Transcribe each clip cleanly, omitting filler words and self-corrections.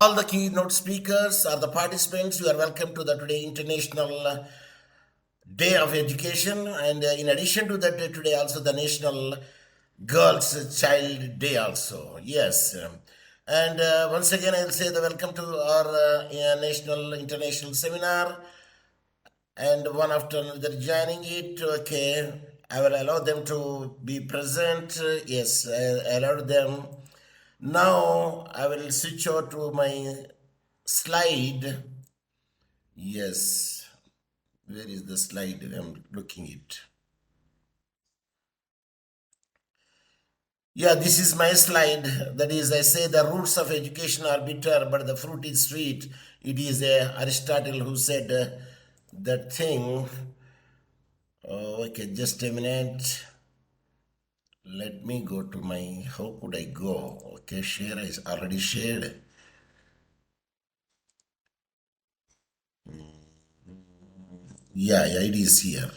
All the keynote speakers or the participants, you are welcome to the today International Day of Education, and in addition to that, today also the National Girls Child Day also. Yes. And once again, I will say the welcome to our National International Seminar, and one after another joining it. Okay, I will allow them to be present. Yes, I allowed them. Now I will switch over to my slide. Yes, where is the slide? I'm looking it. Yeah, this is my slide. That is, I say the roots of education are bitter, but the fruit is sweet. It is Aristotle who said that thing. Oh, okay, just a minute. Let me go to my, how could I go? Okay, share is already shared. Yeah, it is here.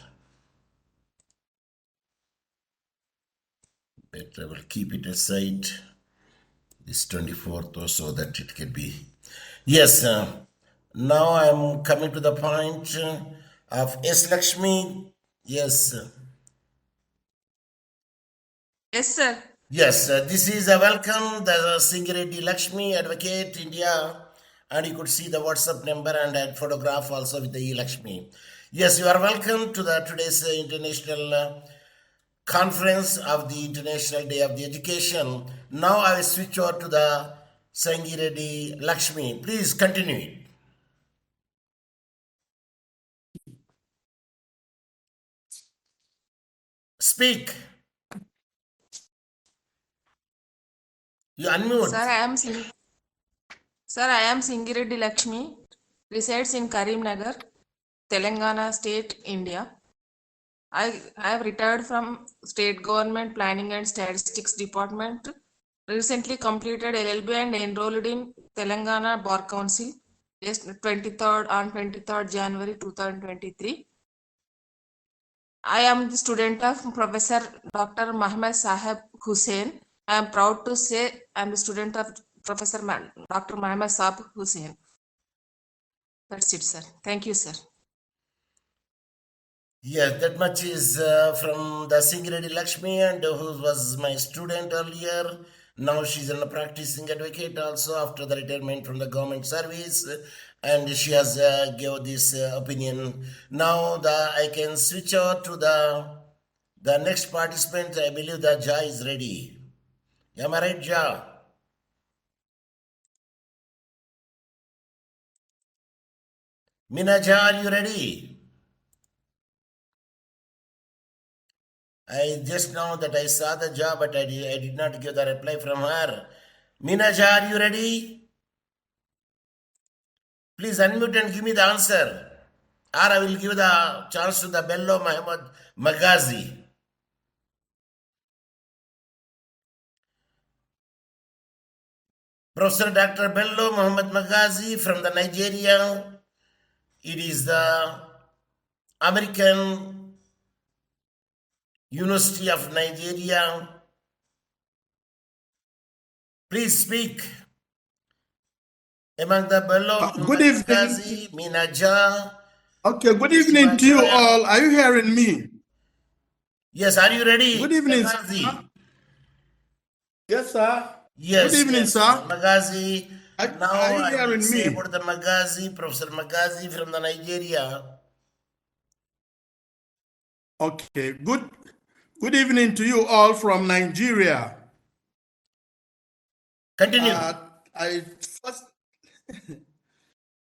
But I will keep it aside this 24th or so that it can be. Yes, now I'm coming to the point of S. Lakshmi. Yes. Yes, sir. Yes, this is a welcome. The Singireddy Lakshmi, Advocate, India. And you could see the WhatsApp number and a photograph also with the E. Lakshmi. Yes, you are welcome to the today's international conference of the International Day of the Education. Now I will switch over to the Sangireddy Lakshmi. Please continue. Speak. You unmute. Sir, I am Singireddy Lakshmi, resides in Karimnagar, Telangana State, India. I have retired from State Government Planning and Statistics Department. Recently completed LLB and enrolled in Telangana Bar Council on 23rd January 2023. I am the student of Professor Dr. Mohammed Saheb Hussain. I am proud to say I am the student of Professor Dr. Mohammed Saheb Hussain. That's it, sir. Thank you, sir. Yes, that much is from the Singireddy Lakshmi, and who was my student earlier. Now she's a practicing advocate also after the retirement from the government service, and she has gave this opinion. Now I can switch over to the next participant. I believe that Ja is ready. Am I right, Ja? Mina Ja, are you ready? I just know that I saw the job, but I did not give the reply from her. Minaja, are you ready? Please unmute and give me the answer. Or I will give the chance to the Bello Mohammed Magazi. Professor Dr. Bello Mohammed Magazi from the Nigeria. It is the American University of Nigeria. Please speak. Among the Bello Good evening. Magazi, Minaja. Okay, good evening to you all. Are you hearing me? Yes, are you ready? Good evening, Magazi. sir. Yes, sir. Yes. Good evening, yes. sir. Magazi. Now are you I will hearing say me? about the Magazi, Professor Magazi from the Nigeria. Okay, good evening to you all from Nigeria. Continue.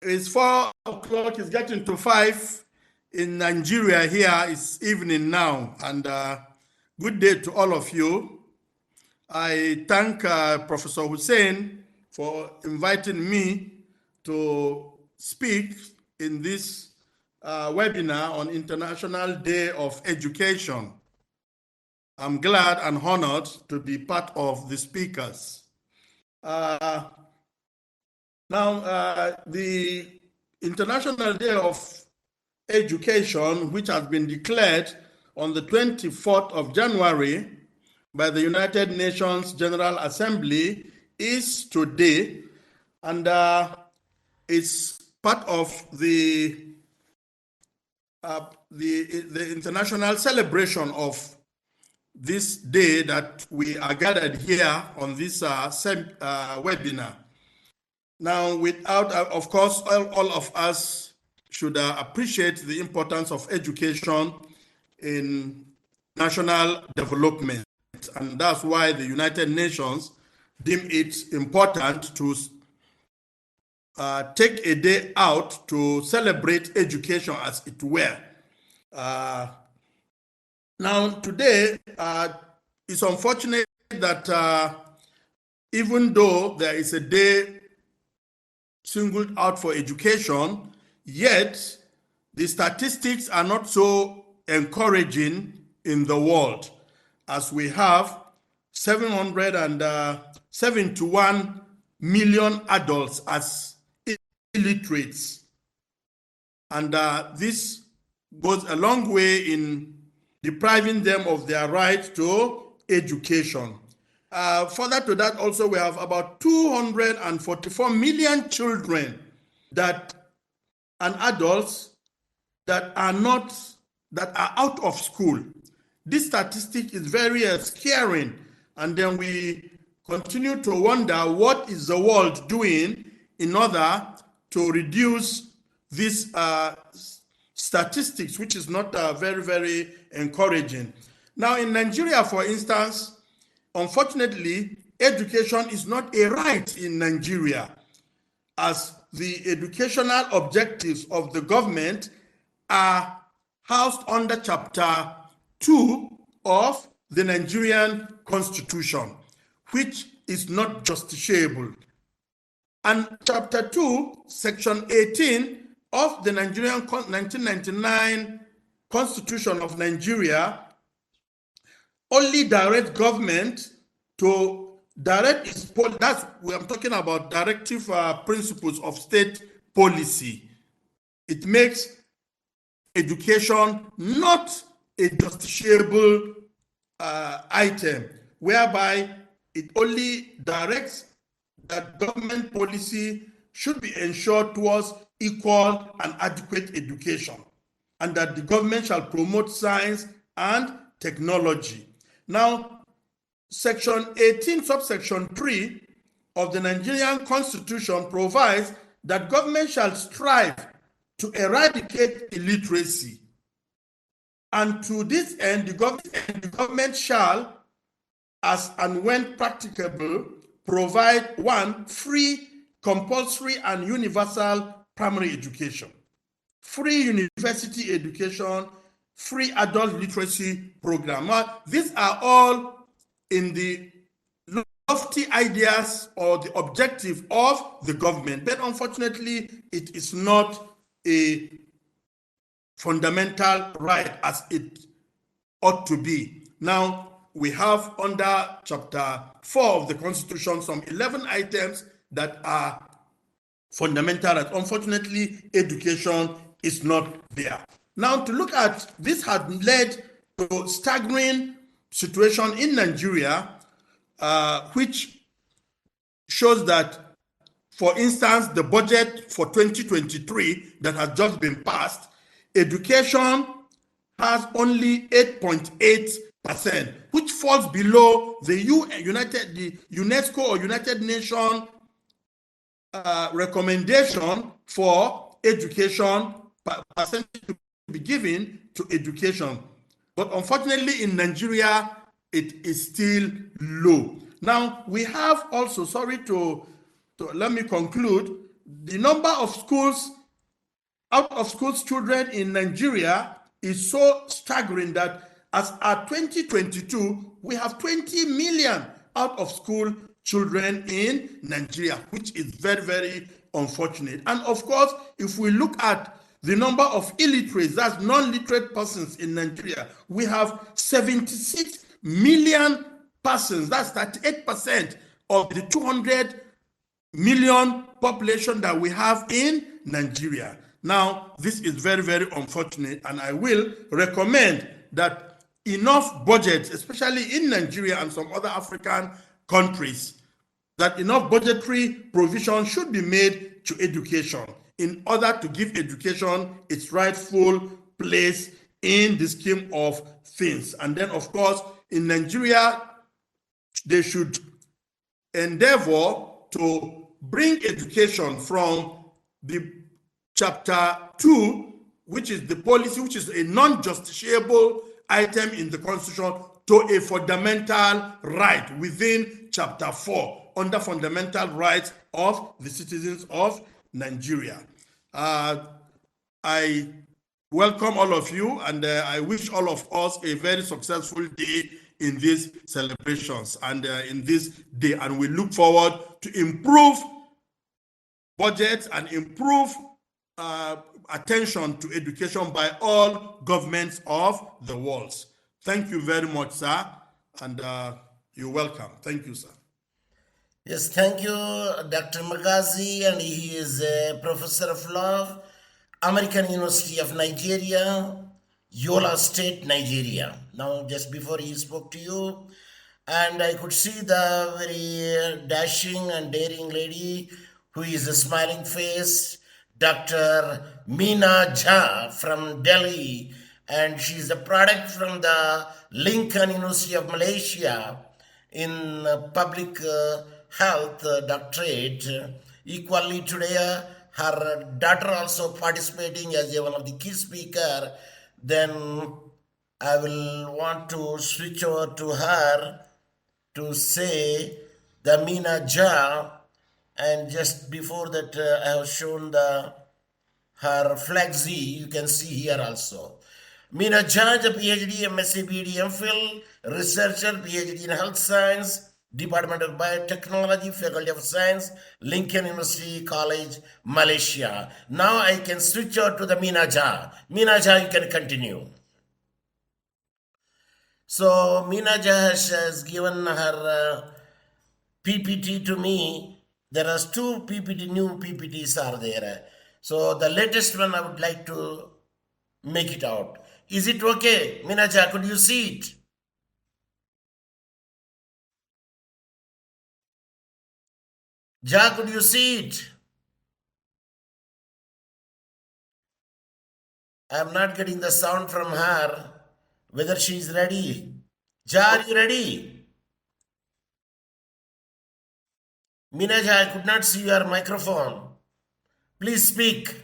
It's 4 o'clock, it's getting to 5 in Nigeria here. It's evening now, and good day to all of you. I thank Professor Hussain for inviting me to speak in this webinar on International Day of Education. I'm glad and honored to be part of the speakers. Now, the International Day of Education, which has been declared on the 24th of January by the United Nations General Assembly, is today. and it's part of the international celebration of this day that we are gathered here on this webinar. Now, without, of course, all of us should appreciate the importance of education in national development. And that's why the United Nations deem it important to take a day out to celebrate education, as it were. Now, today, it's unfortunate that even though there is a day singled out for education, yet the statistics are not so encouraging in the world, as we have 771 million adults as illiterates. And this goes a long way in depriving them of their right to education. Further to that, also, we have about 244 million children and adults that are out of school. This statistic is very scaring, and then we continue to wonder what is the world doing in order to reduce these statistics, which is not very, very encouraging. Now, in Nigeria, for instance, unfortunately, education is not a right in Nigeria, as the educational objectives of the government are housed under Chapter 2 of the Nigerian Constitution, which is not justiciable. And Chapter 2, Section 18 of the Nigerian 1999 Constitution of Nigeria only directs government to direct its policy. I'm talking about directive principles of state policy. It makes education not a justiciable item, whereby it only directs that government policy should be ensured towards equal and adequate education, and that the government shall promote science and technology. Now, Section 18, subsection 3 of the Nigerian Constitution provides that government shall strive to eradicate illiteracy. And to this end, the government shall, as and when practicable, provide one, free, compulsory, and universal primary education, free university education, free adult literacy program. These are all in the lofty ideas or the objective of the government, but unfortunately, it is not a fundamental right as it ought to be. Now, we have under Chapter 4 of the Constitution some 11 items that are fundamental, and unfortunately, education is not there. Now, to look at this has led to staggering situation in Nigeria, which shows that, for instance, the budget for 2023 that has just been passed, education has only 8.8%, which falls below the UNESCO or United Nations recommendation for education percentage to be given to education. But unfortunately, in Nigeria, it is still low. Now, we have also, let me conclude, the number of schools, out of schools children in Nigeria is so staggering that as at 2022, we have 20 million out of school children in Nigeria, which is very, very unfortunate. And of course, if we look at the number of illiterates, that's non-literate persons in Nigeria, we have 76 million persons, that's 38% of the 200 million population that we have in Nigeria. Now, this is very, very unfortunate, and I will recommend that enough budgets, especially in Nigeria and some other African countries, that enough budgetary provision should be made to education in order to give education its rightful place in the scheme of things. And then, of course, in Nigeria, they should endeavor to bring education from the chapter 2, which is the policy, which is a non-justiciable item in the Constitution, to a fundamental right within chapter 4 under fundamental rights of the citizens of Nigeria. I welcome all of you, and I wish all of us a very successful day in these celebrations and in this day, and we look forward to improve budgets and improve attention to education by all governments of the world. Thank you very much, sir, and you're welcome. Thank you, sir. Yes, thank you, Dr. Magazi, and he is a professor of law, American University of Nigeria, Yola State, Nigeria. Now, just before he spoke to you, and I could see the very dashing and daring lady who is a smiling face, Dr. Meena Jha from Delhi, and she's a product from the Lincoln University of Malaysia in public health doctorate. Equally today, her daughter also participating as one of the key speaker. Then I will want to switch over to her to say the Meena Jha, and just before that I have shown her flexi. You can see here also. Meena Jha is a PhD, MSc, BD, MPhil, researcher, PhD in health science, Department of Biotechnology, Faculty of Science, Lincoln University College, Malaysia. Now I can switch over to the Meena Jha. Meena Jha, you can continue. So Meena Jha has given her PPT to me. There are two PPT, new PPTs are there. So the latest one I would like to make it out. Is it okay? Meena Jha, could you see it? Jha, could you see it? I am not getting the sound from her, whether she is ready. Jha, are you ready? Meena Jha, I could not see your microphone. Please speak.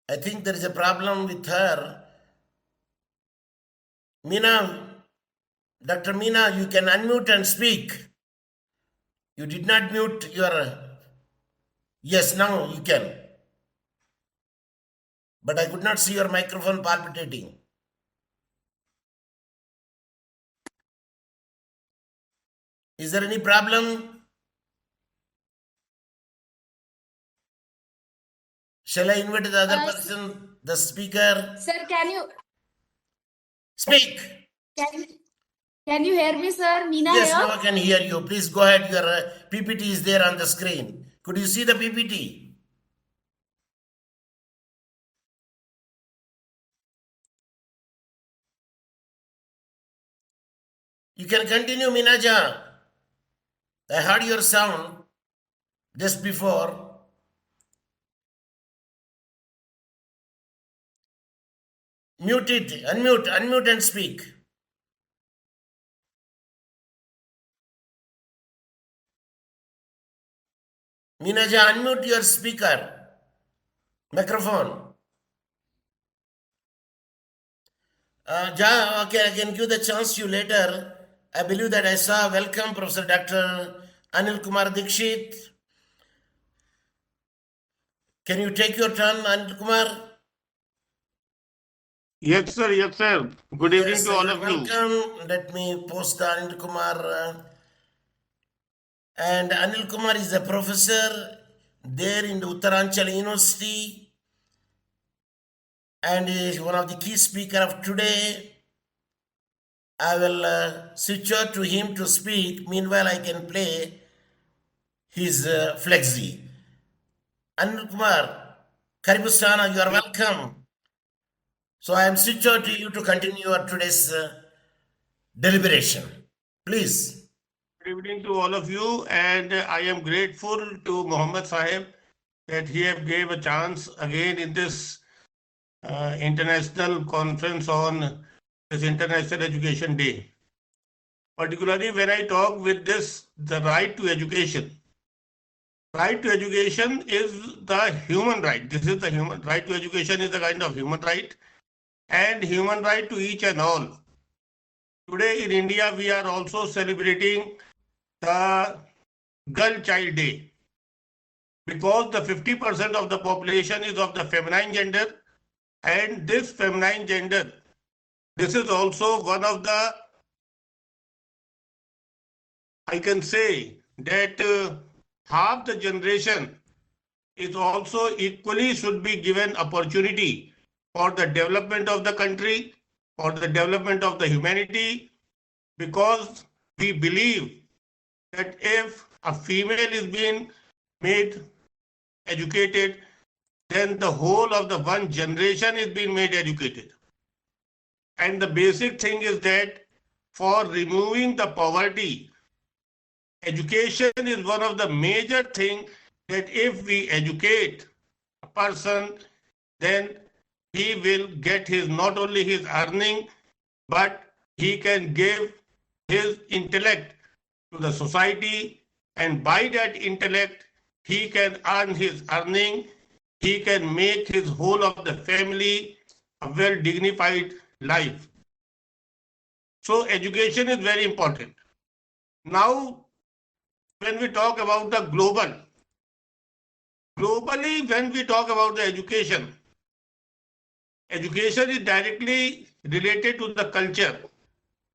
I think there is a problem with her. Meena, Dr. Meena, you can unmute and speak. You did not mute your... Yes, now you can. But I could not see your microphone palpitating. Is there any problem? Shall I invite the other person, the speaker? Sir, can you Speak. can you hear me, sir? Meena Yes, here. now I can hear you. Please go ahead. Your PPT is there on the screen. Could you see the PPT? You can continue, Meena Jha. I heard your sound just before. Mute it, unmute and speak. Meena Jha, unmute your speaker, microphone. Jha, okay, I can give the chance to you later. I believe that I saw welcome Professor Dr. Anil Kumar Dikshit. Can you take your turn, Anil Kumar? Yes, sir. Yes, sir. Good evening Yes, to all of you. welcome. Let me post the Anil Kumar. And Anil Kumar is a professor there in the Uttaranchal University, and he is one of the key speakers of today. I will switch over to him to speak. Meanwhile, I can play his flexi. Anil Kumar, Karibustana, you are welcome. So I am switched over to you to continue our today's deliberation. Please. Good evening to all of you, and I am grateful to Mohammed Saheb that he have gave a chance again in this international conference on this International Education Day. Particularly when I talk with this, the right to education. Right to education is the human right. This is the human right to education is a kind of human right and human right to each and all. Today in India, we are also celebrating the Girl Child Day because the 50% of the population is of the feminine gender, and this feminine gender, this is also one of the, I can say that half the generation is also equally should be given opportunity for the development of the country, for the development of the humanity, because we believe that if a female is being made educated, then the whole of the one generation is being made educated. And the basic thing is that for removing the poverty, education is one of the major things that if we educate a person, then he will get his not only his earning, but he can give his intellect to the society, and by that intellect he can earn his earning, he can make his whole of the family a well dignified life. So education is very important. Now when we talk about the globally when we talk about the education is directly related to the culture.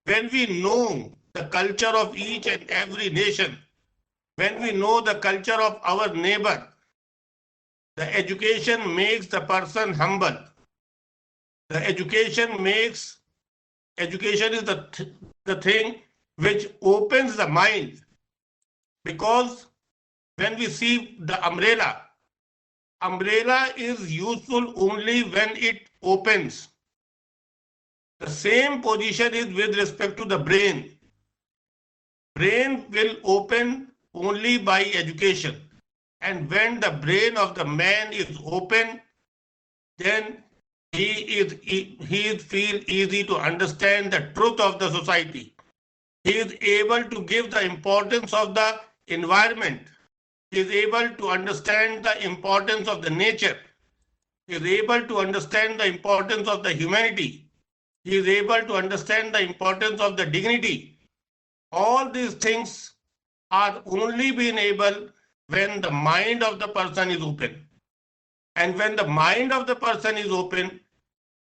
When we know the culture of each and every nation, when we know the culture of our neighbor, the education makes the person humble. The education is the thing which opens the mind, because when we see the umbrella is useful only when it opens. The same position is with respect to the brain. Brain will open only by education. And when the brain of the man is open, then he feel easy to understand the truth of the society. He is able to give the importance of the environment. He is able to understand the importance of the nature. He is able to understand the importance of the humanity. He is able to understand the importance of the dignity. All these things are only being able when the mind of the person is open. And when the mind of the person is open,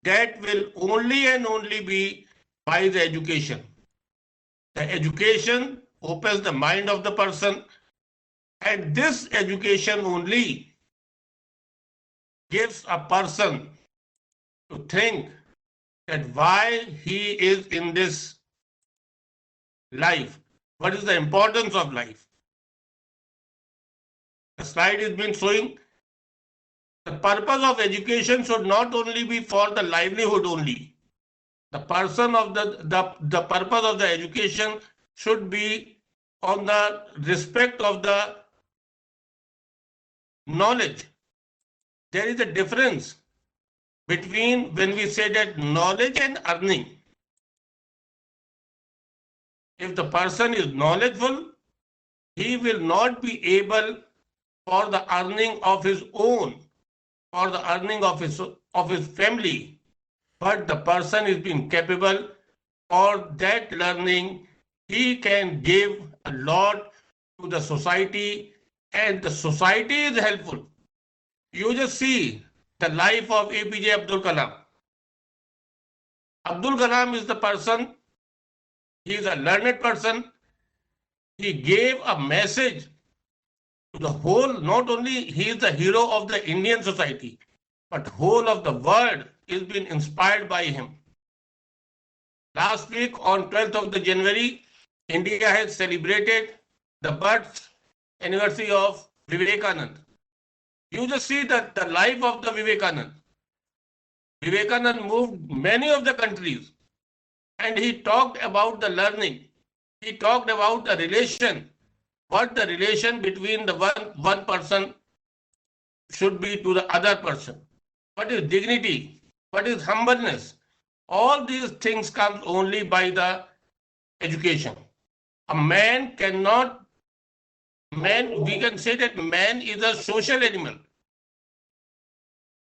that will only and only be by the education. The education opens the mind of the person, and this education only gives a person to think that why he is in this life. What is the importance of life? The slide has been showing the purpose of education should not only be for the livelihood only. The person of the purpose of the education should be on the respect of the knowledge. There is a difference between when we say that knowledge and earning. If the person is knowledgeable, he will not be able for the earning of his own, for the earning of his family, but the person is being capable for that learning. He can give a lot to the society, and the society is helpful. You just see the life of APJ Abdul Kalam. Abdul Kalam is the person, he is a learned person. He gave a message to the whole, not only he is the hero of the Indian society, but whole of the world is being inspired by him. Last week on 12th of the January, India has celebrated the birth anniversary of Vivekanand. You just see that the life of the Vivekanand. Vivekananda moved many of the countries and he talked about the learning. He talked about the relation, what the relation between the one person should be to the other person. What is dignity? What is humbleness? All these things come only by the education. A man cannot, we can say that man is a social animal.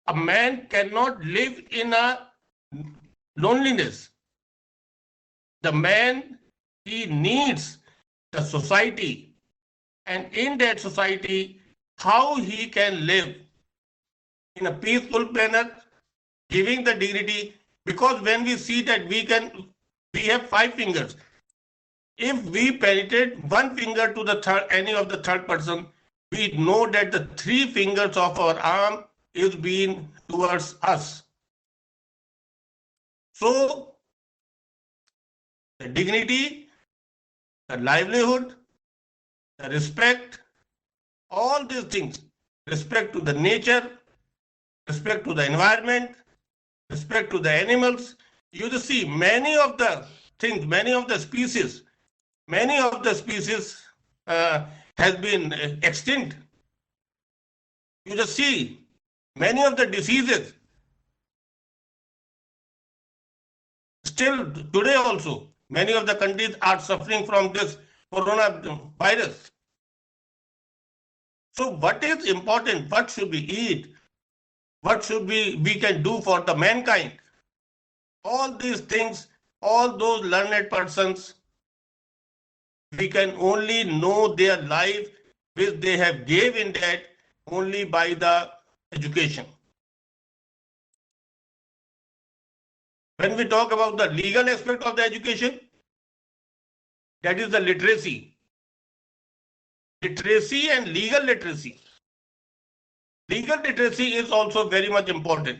A man cannot live in a loneliness. The man, he needs the society, and in that society, how he can live in a peaceful manner, giving the dignity, because when we see that we have 5 fingers. If we penetrate one finger to any of the third person, we know that the 3 fingers of our arm is being towards us. So, the dignity, the livelihood, the respect, all these things, respect to the nature, respect to the environment, respect to the animals. You just see many of the things, many of the species has been extinct. You just see many of the diseases still today also. Many of the countries are suffering from this coronavirus. So what is important? What should we eat? What should we can do for the mankind? All these things, all those learned persons, we can only know their life which they have gave in that only by the education. When we talk about the legal aspect of the education, that is the literacy. Literacy and legal literacy. Legal literacy is also very much important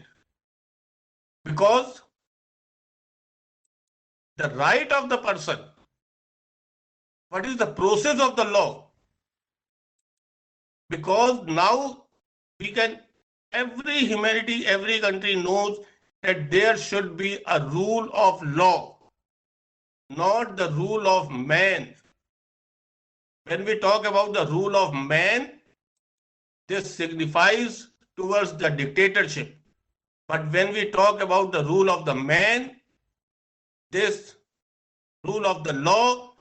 because the right of the person, what is the process of the law? Because now every humanity, every country knows that there should be a rule of law, not the rule of man. When we talk about the rule of man, this signifies towards the dictatorship. But when we talk about the rule of the man, this rule of the law,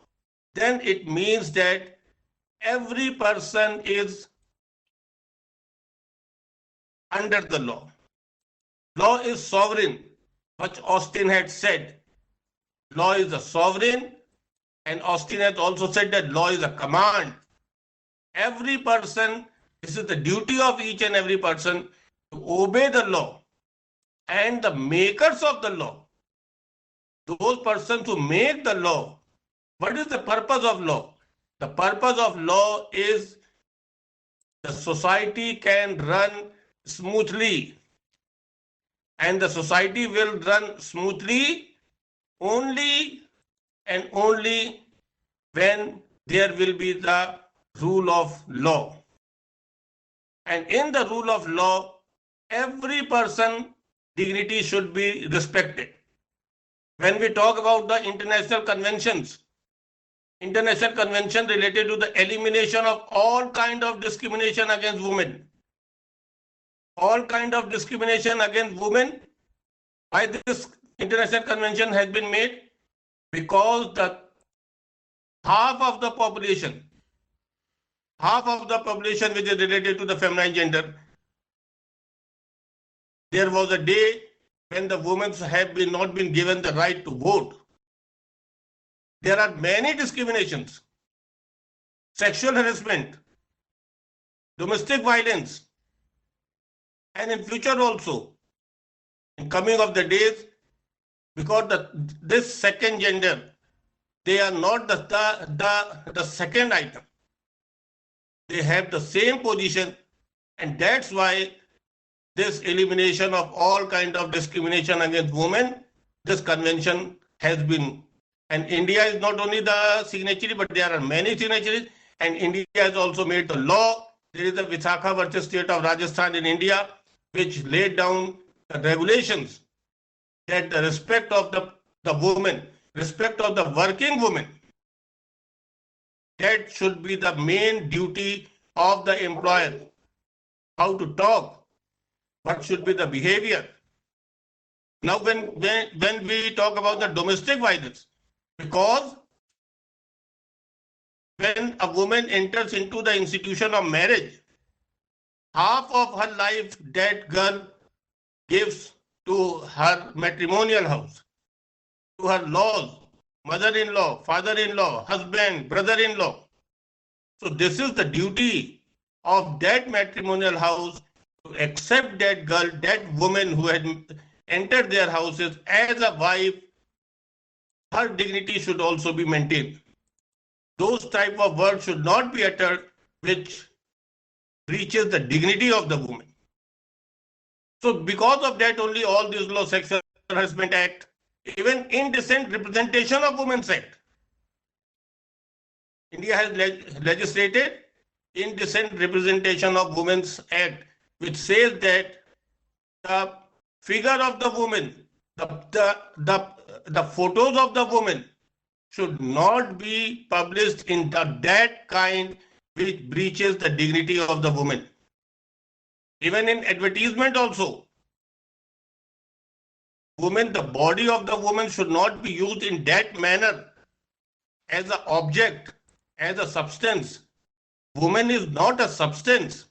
then it means that every person is under the law. Law is sovereign, which Austin had said. Law is a sovereign, and Austin has also said that law is a command. Every person, this is the duty of each and every person to obey the law. And the makers of the law, those persons who make the law, what is the purpose of law? The purpose of law is the society can run smoothly, and the society will run smoothly only and only when there will be the rule of law. And in the rule of law, every person dignity should be respected. When we talk about the international conventions related to the elimination of all kind of discrimination against women, all kind of discrimination against women, why this international convention has been made? Because the half of the population which is related to the feminine gender, there was a day when the women have not been given the right to vote. There are many discriminations, sexual harassment, domestic violence, and in future also, in coming of the days, because this second gender, they are not the second item. They have the same position, and that's why this elimination of all kind of discrimination against women, this convention has been, and India is not only the signatory, but there are many signatories, and India has also made the law. There is the Visakhapatnam versus state of Rajasthan in India, which laid down the regulations, that the respect of the woman, respect of the working woman, that should be the main duty of the employer. How to talk, what should be the behavior. Now, when we talk about the domestic violence, because when a woman enters into the institution of marriage, half of her life that girl gives to her matrimonial house, to her laws, mother-in-law, father-in-law, husband, brother-in-law. So this is the duty of that matrimonial house to accept that girl, that woman who had entered their houses as a wife. Her dignity should also be maintained. Those type of words should not be uttered which breaches the dignity of the woman. So because of that only all these laws, Sexual Harassment Act, even Indecent Representation of Women's Act. India has legislated Indecent Representation of Women's Act, which says that the figure of the woman, the photos of the woman should not be published in that kind which breaches the dignity of the woman. Even in advertisement also, woman, the body of the woman should not be used in that manner as an object, as a substance. Woman is not a substance.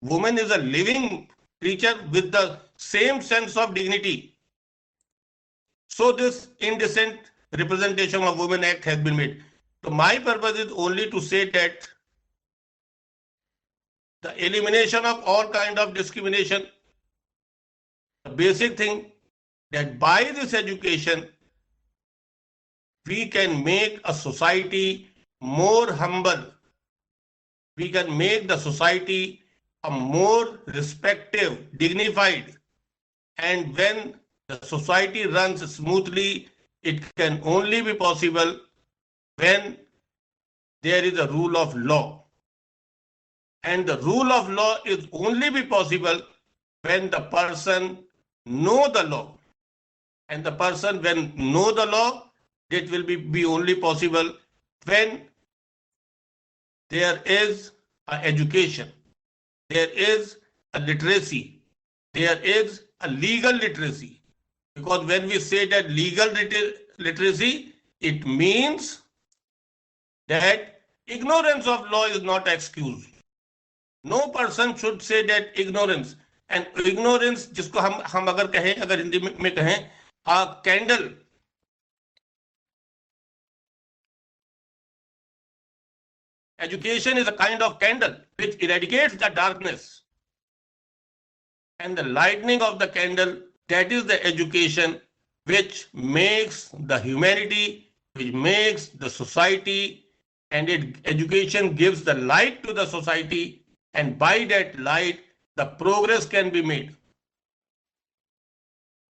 Woman is a living creature with the same sense of dignity. So this Indecent Representation of Women Act has been made. So my purpose is only to say that the elimination of all kind of discrimination, the basic thing that by this education, we can make a society more humble. We can make the society a more respectful, dignified. And when the society runs smoothly, it can only be possible when there is a rule of law. And the rule of law is only be possible when the person know the law. And the person when know the law, it will be only possible when there is an education, there is a literacy, there is a legal literacy. Because when we say that legal literacy, it means that ignorance of law is not excuse. No person should say that ignorance. And ignorance, जिसको हम अगर कहें, अगर हिंदी में कहें, a candle. Education is a kind of candle which eradicates the darkness. And the lightning of the candle, that is the education which makes the humanity, which makes the society, and education gives the light to the society. And by that light, the progress can be made.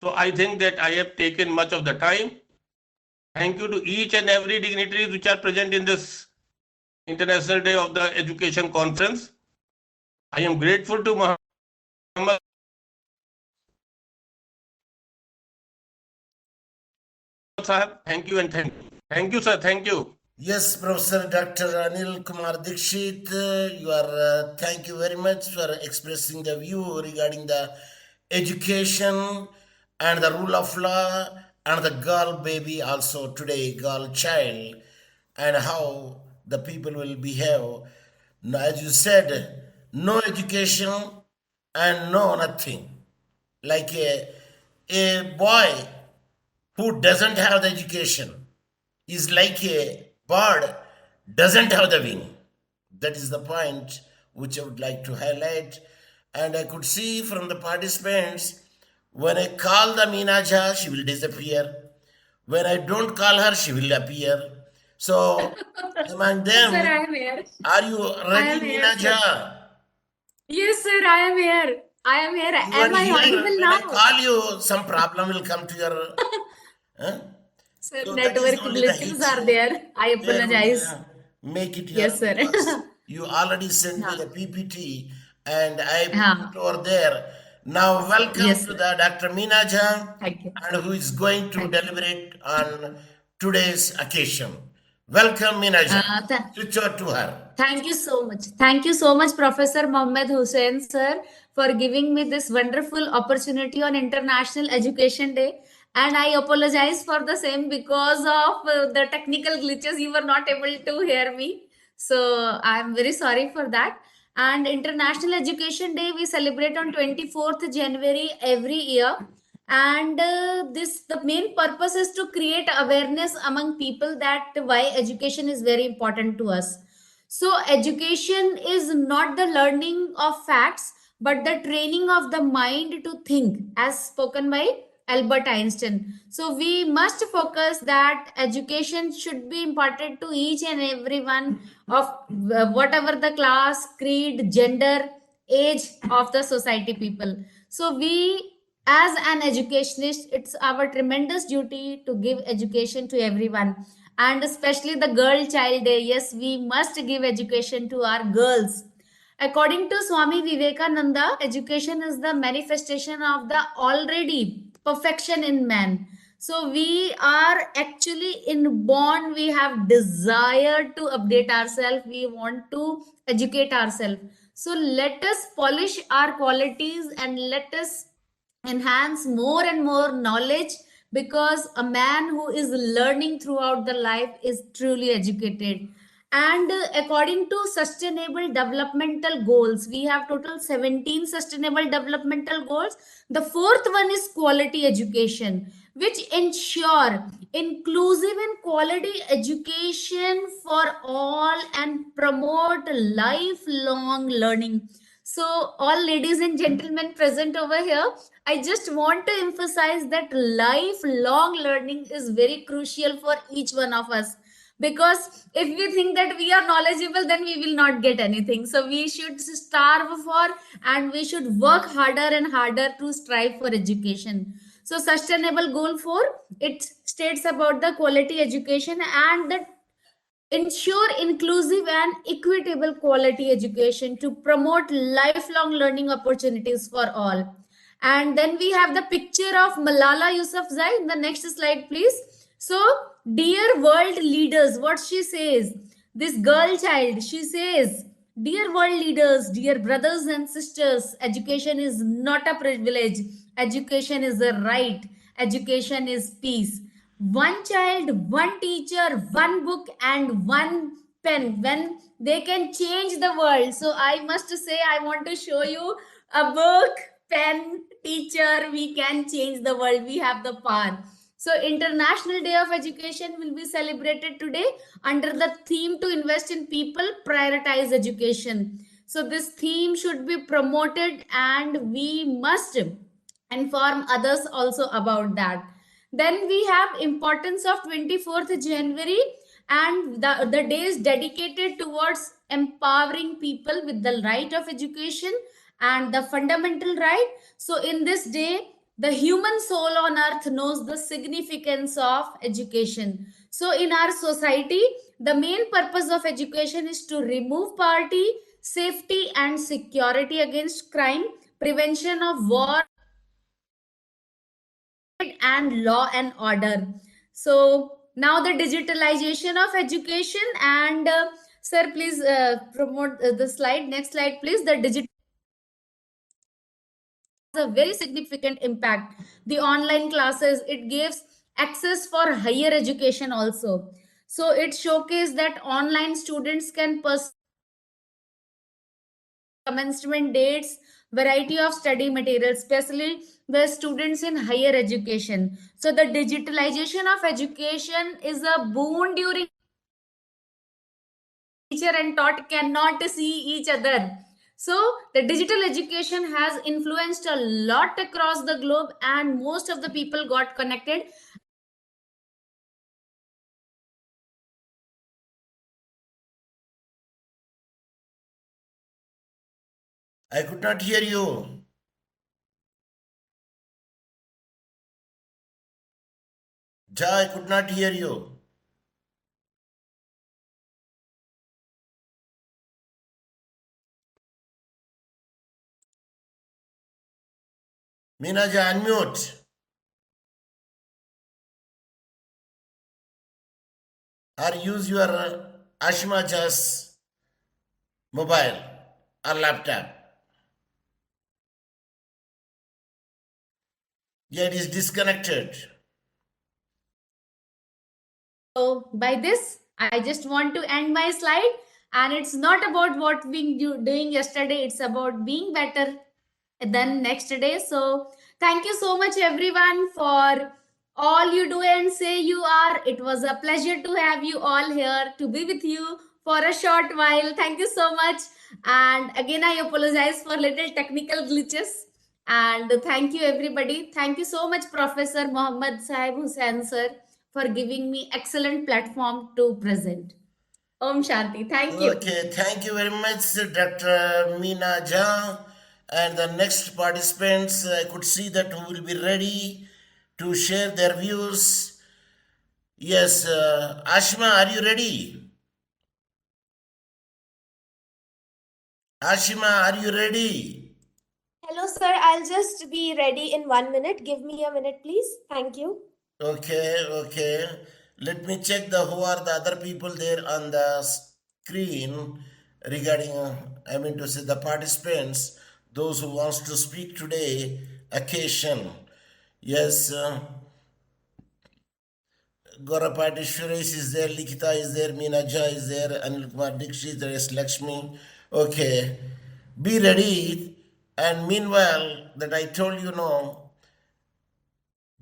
So I think that I have taken much of the time. Thank you to each and every dignitaries which are present in this International Day of the Education Conference. I am grateful to Mohammed Saheb. Thank you and thank you. Thank you, sir. Thank you. Yes, Professor Dr. Anil Kumar Dikshit, thank you very much for expressing the view regarding the education and the rule of law and the girl baby also today, girl child, and how the people will behave. Now, as you said, no education and no nothing. Like a boy who doesn't have the education is like a bird doesn't have the wing. That is the point which I would like to highlight. And I could see from the participants, when I call the Meena Jha, she will disappear. When I don't call her, she will appear. So among them, Sir, I am here. are you I ready, am here, Meena sir. Jha? Yes, sir, I am here. I am here. You Am are I here. audible When now? I call you, some problem will come to your... Sir, So that is network only the glitches are issue. there. I Where would apologize. make it your Yes, sir. because you already sent me the PPT and I put हाँ. it over there. Now, welcome Yes, to sir. the Dr. Meenaja, Thank you. and who is going to Thank you. deliberate on today's occasion. Welcome, Meenaja. Th- Switch over to her. Thank you so much. Thank you so much, Professor Mohammed Hussain, sir, for giving me this wonderful opportunity on International Education Day. And I apologize for the same because of the technical glitches. You were not able to hear me. So I'm very sorry for that. And International Education Day we celebrate on 24th January every year. And this the main purpose is to create awareness among people that why education is very important to us. So, education is not the learning of facts, but the training of the mind to think, as spoken by Albert Einstein. So, we must focus that education should be imparted to each and everyone of whatever the class, creed, gender, age of the society people. So, we as an educationist, it's our tremendous duty to give education to everyone, and especially the girl child day. Yes, we must give education to our girls. According to Swami Vivekananda, education is the manifestation of the already perfection in man. So we are actually in born, we have desire to update ourselves, we want to educate ourselves. So let us polish our qualities and let us enhance more and more knowledge, because a man who is learning throughout the life is truly educated. And according to sustainable developmental goals, we have total 17 sustainable developmental goals. The fourth one is quality education, which ensure inclusive and quality education for all and promote lifelong learning. So, all ladies and gentlemen present over here, I just want to emphasize that lifelong learning is very crucial for each one of us. Because if we think that we are knowledgeable, then we will not get anything. So, we should starve for and we should work harder and harder to strive for education. So, sustainable goal 4, it states about the quality education and the ensure inclusive and equitable quality education to promote lifelong learning opportunities for all. And then we have the picture of Malala Yousafzai in the next slide, please. So, dear world leaders, what she says, this girl child, she says, dear world leaders, dear brothers and sisters, education is not a privilege, education is a right, education is peace. One child, one teacher, one book, and one pen. When they can change the world. So I must say, I want to show you a book, pen, teacher. We can change the world. We have the power. So International Day of Education will be celebrated today under the theme to invest in people, prioritize education. So this theme should be promoted and we must inform others also about that. Then we have importance of 24th January, and the day is dedicated towards empowering people with the right of education and the fundamental right. So in this day, the human soul on earth knows the significance of education. So in our society, the main purpose of education is to remove poverty, safety and security against crime, prevention of war and law and order. So now the digitalization of education, and sir, please promote the slide. Next slide, please. The digital has a very significant impact. The online classes, it gives access for higher education also. So it showcases that online students can pursue commencement dates, variety of study materials, especially the students in higher education. So the digitalization of education is a boon during teacher and taught cannot see each other. So the digital education has influenced a lot across the globe and most of the people got connected. I could not hear you. Ja, I could not hear you. Minaja, unmute. Or use your Ashimaja's mobile or laptop. Yeah, it is disconnected. So by this, I just want to end my slide. And it's not about what we doing yesterday. It's about being better than next day. So thank you so much, everyone, for all you do and say you are. It was a pleasure to have you all here, to be with you for a short while. Thank you so much. And again, I apologize for little technical glitches. And thank you, everybody. Thank you so much, Professor Mohammed Saheb Hussain, sir, for giving me excellent platform to present. Om Shanti. Thank you. Okay, thank you very much, Dr. Meena Jha. And the next participants, I could see that who will be ready to share their views. Yes, Ashima, are you ready? Ashima, are you ready? Hello, sir. I'll just be ready in 1 minute. Give me a minute, please. Thank you. Okay. Let me check who are the other people there on the screen regarding, the participants, those who wants to speak today, occasion. Yes, Gaurapati Suresh is there, Likita is there, Meena Jha is there, Anil Kumar Dixit, there is Lakshmi. Okay, be ready. And meanwhile, that I told you,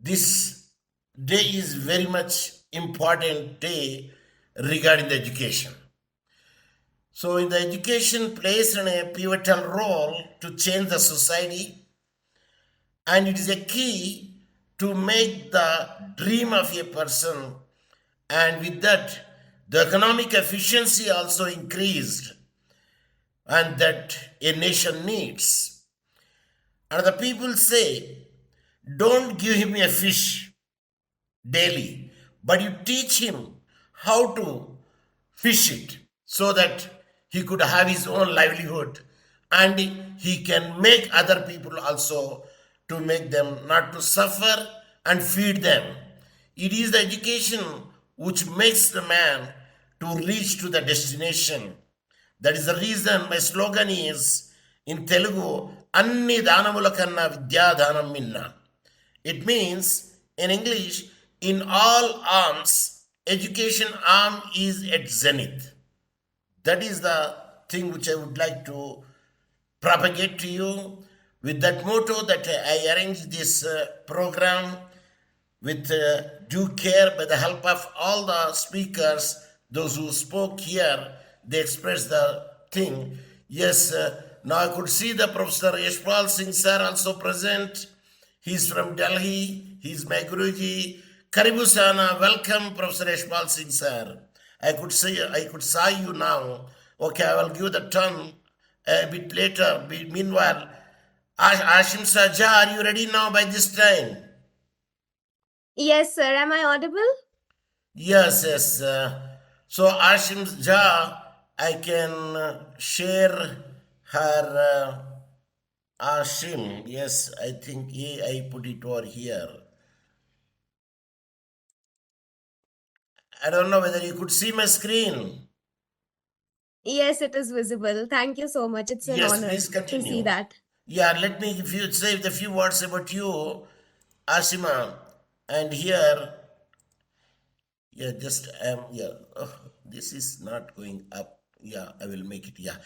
this day is very much important day regarding the education. So in the education plays a pivotal role to change the society, and it is a key to make the dream of a person, and with that the economic efficiency also increased, and that a nation needs. And the people say, don't give him a fish daily, but you teach him how to fish it so that he could have his own livelihood, and he can make other people also, to make them not to suffer and feed them. It is the education which makes the man to reach to the destination. That is the reason my slogan is in Telugu, Anni Danamula Kanna Vidya Dhanam Minna. It means in English, in all arms, education arm is at zenith. That is the thing which I would like to propagate to you. With that motto that I arranged this program with due care, by the help of all the speakers, those who spoke here, they expressed the thing. Yes, now I could see the Professor Yashpal Singh sir also present. He's from Delhi. He's my Guruji. Karibu sana. Welcome, Professor Yashpal Singh sir. I could saw you now. Okay, I will give the turn a bit later. Meanwhile, Ashim Sajja, are you ready now by this time? Yes, sir. Am I audible? Yes. So Ashim Jha, I can share her Ashim. Yes, I think I put it over here. I don't know whether you could see my screen. Yes, it is visible. Thank you so much. It's an Yes, honor please to continue. see that. Yeah, let me say the few words about you, Ashima. And here, this is not going up. Yeah, I will make it. Yeah.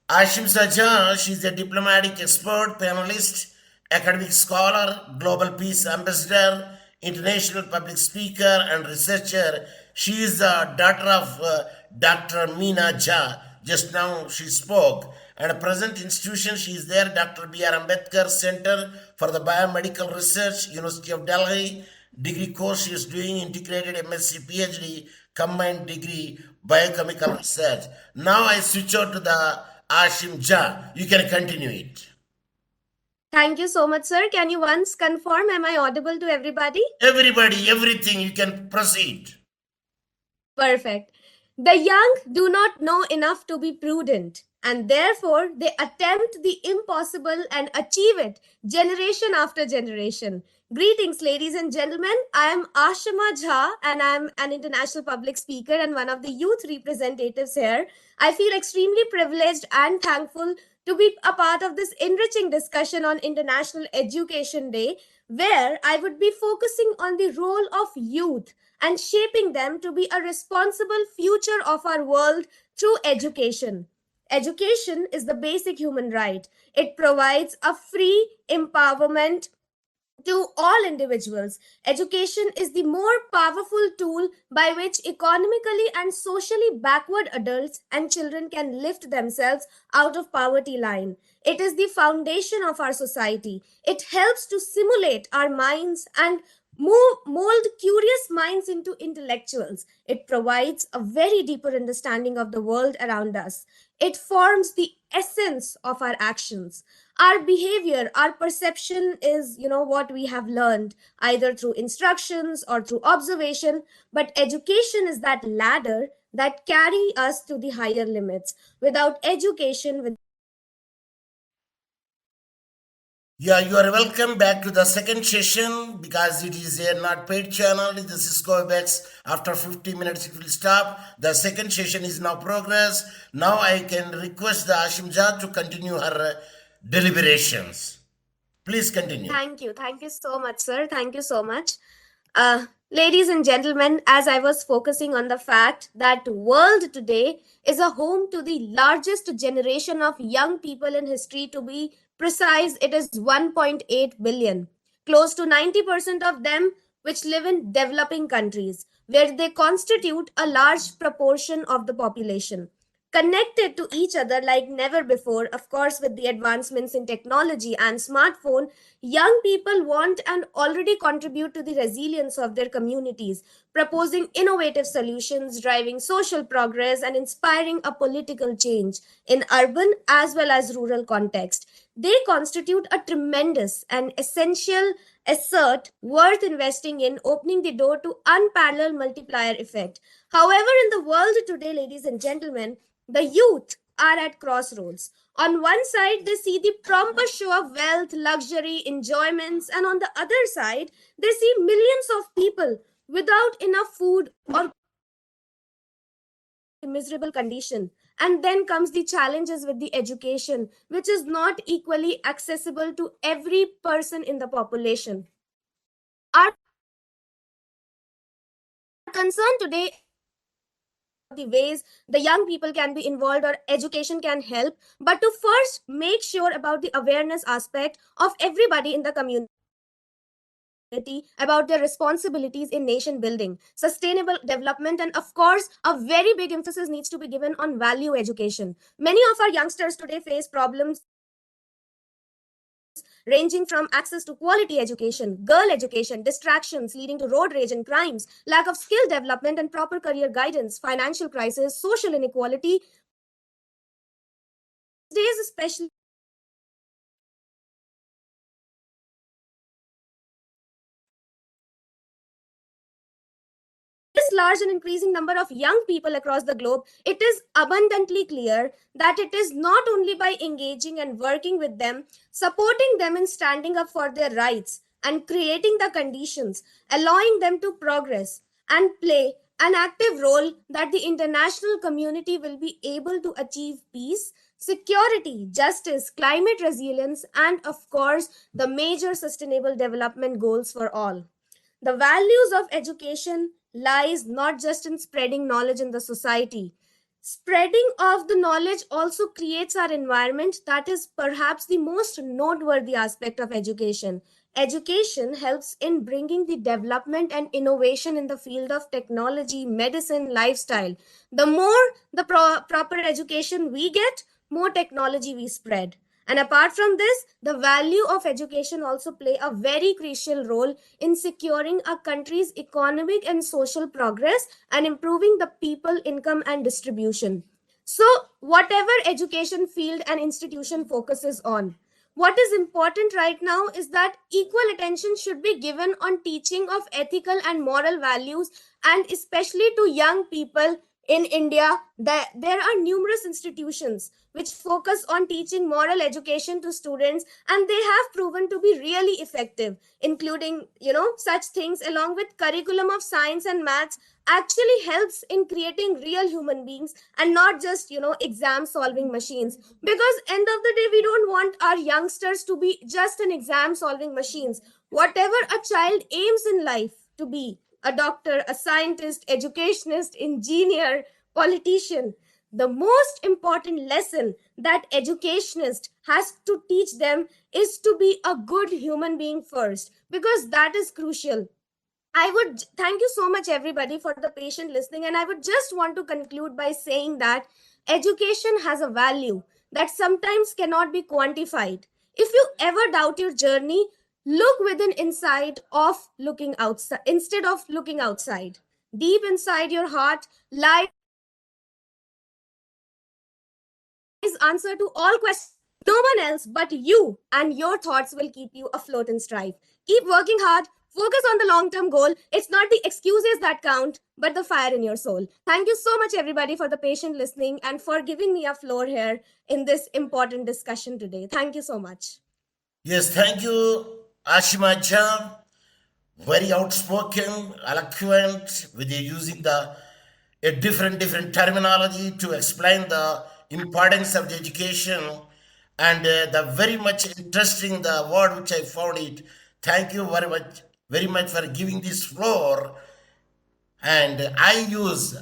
Ashim Sajja, she's a diplomatic expert, panelist, academic scholar, global peace ambassador, international public speaker, and researcher. She is the daughter of Dr. Meena Jha. Just now she spoke. And a present institution, she is there, Dr. B.R. Ambedkar Center for the Biomedical Research, University of Delhi. Degree course she is doing integrated MSc PhD combined degree biochemical research. Now I switch out to the Ashim Jha. You can continue it. Thank you so much, sir. Can you once confirm? Am I audible to everybody? Everybody, everything, you can proceed. Perfect. The young do not know enough to be prudent. and therefore they attempt the impossible and achieve it generation after generation. Greetings, ladies and gentlemen. I am Ashima Jha, and I am an international public speaker and one of the youth representatives here. I feel extremely privileged and thankful to be a part of this enriching discussion on International Education Day, where I would be focusing on the role of youth and shaping them to be a responsible future of our world through education. Education is the basic human right. It provides a free empowerment to all individuals. Education is the more powerful tool by which economically and socially backward adults and children can lift themselves out of poverty line. It is the foundation of our society. It helps to simulate our minds and mold curious minds into intellectuals. It provides a very deeper understanding of the world around us. It forms the essence of our actions. Our behavior, our perception is, what we have learned either through instructions or through observation. But education is that ladder that carry us to the higher limits. Without education, Yeah, you are welcome back to the second session because it is a not paid channel. This is Covex. After 50 minutes, it will stop. The second session is now progress. Now I can request the Ashim Jha to continue her deliberations. Please continue. Thank you. Thank you so much, sir. Thank you so much. Ladies and gentlemen, as I was focusing on the fact that world today is a home to the largest generation of young people in history, to be precise, it is 1.8 billion. Close to 90% of them which live in developing countries, where they constitute a large proportion of the population, connected to each other like never before. Of course, with the advancements in technology and smartphone, young people want and already contribute to the resilience of their communities, proposing innovative solutions, driving social progress, and inspiring a political change in urban as well as rural context. They constitute a tremendous and essential asset worth investing in, opening the door to unparalleled multiplier effect. However, in the world today, ladies and gentlemen, the youth are at crossroads. On one side, they see the pompous show of wealth, luxury, enjoyments, and on the other side, they see millions of people without enough food or miserable condition. And then comes the challenges with the education, which is not equally accessible to every person in the population. Our concern today, the ways the young people can be involved or education can help, but to first make sure about the awareness aspect of everybody in the community about their responsibilities in nation building, sustainable development, and of course, a very big emphasis needs to be given on value education. Many of our youngsters today face problems ranging from access to quality education, girl education, distractions leading to road rage and crimes, lack of skill development and proper career guidance, financial crisis, social inequality. Days especially this large and increasing number of young people across the globe, it is abundantly clear that it is not only by engaging and working with them, supporting them in standing up for their rights and creating the conditions, allowing them to progress and play an active role, that the international community will be able to achieve peace, security, justice, climate resilience, and of course, the major sustainable development goals for all. The values of education lies not just in spreading knowledge in the society. Spreading of the knowledge also creates our environment. That is perhaps the most noteworthy aspect of education. Education helps in bringing the development and innovation in the field of technology, medicine, lifestyle. The more the proper education we get, more technology we spread. And apart from this, the value of education also play a very crucial role in securing a country's economic and social progress and improving the people income and distribution. So whatever education field and institution focuses on, what is important right now is that equal attention should be given on teaching of ethical and moral values, and especially to young people In India, there are numerous institutions which focus on teaching moral education to students, and they have proven to be really effective, including, such things along with curriculum of science and maths actually helps in creating real human beings and not just, exam solving machines. Because end of the day, we don't want our youngsters to be just an exam solving machines. Whatever a child aims in life to be, a doctor, a scientist, educationist, engineer, politician, the most important lesson that educationist has to teach them is to be a good human being first, because that is crucial. I would thank you so much, everybody, for the patient listening. And I would just want to conclude by saying that education has a value that sometimes cannot be quantified. If you ever doubt your journey, look within inside of looking outside instead of looking outside. Deep inside your heart lies answer to all questions. No one else but you and your thoughts will keep you afloat and strive. Keep working hard. Focus on the long-term goal. It's not the excuses that count, but the fire in your soul. Thank you so much, everybody, for the patient listening and for giving me a floor here in this important discussion today. Thank you so much. Yes, thank you, Ashima Jha. Very outspoken, eloquent, with you using a different terminology to explain the importance of the education, and the very much interesting the word which I found it. Thank you very much for giving this floor. And I use,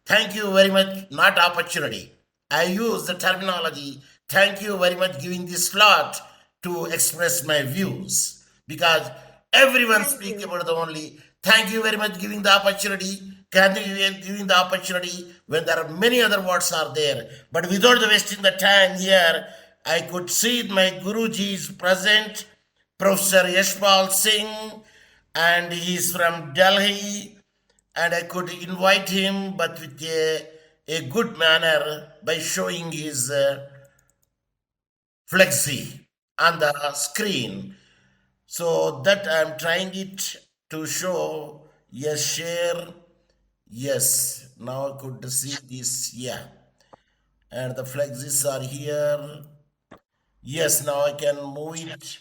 thank you very much, not opportunity. I use the terminology, thank you very much giving this slot to express my views. Because everyone speaks about the only, thank you very much giving the opportunity, giving the opportunity when there are many other words are there. But without the wasting the time here, I could see my Guruji is present, Professor Yashpal Singh, and he is from Delhi, and I could invite him, but with a good manner by showing his flexi on the screen. So that I'm trying it to show. Yes, share. Yes, now I could see this. Yeah, and the flexes are here. Yes, now I can move it.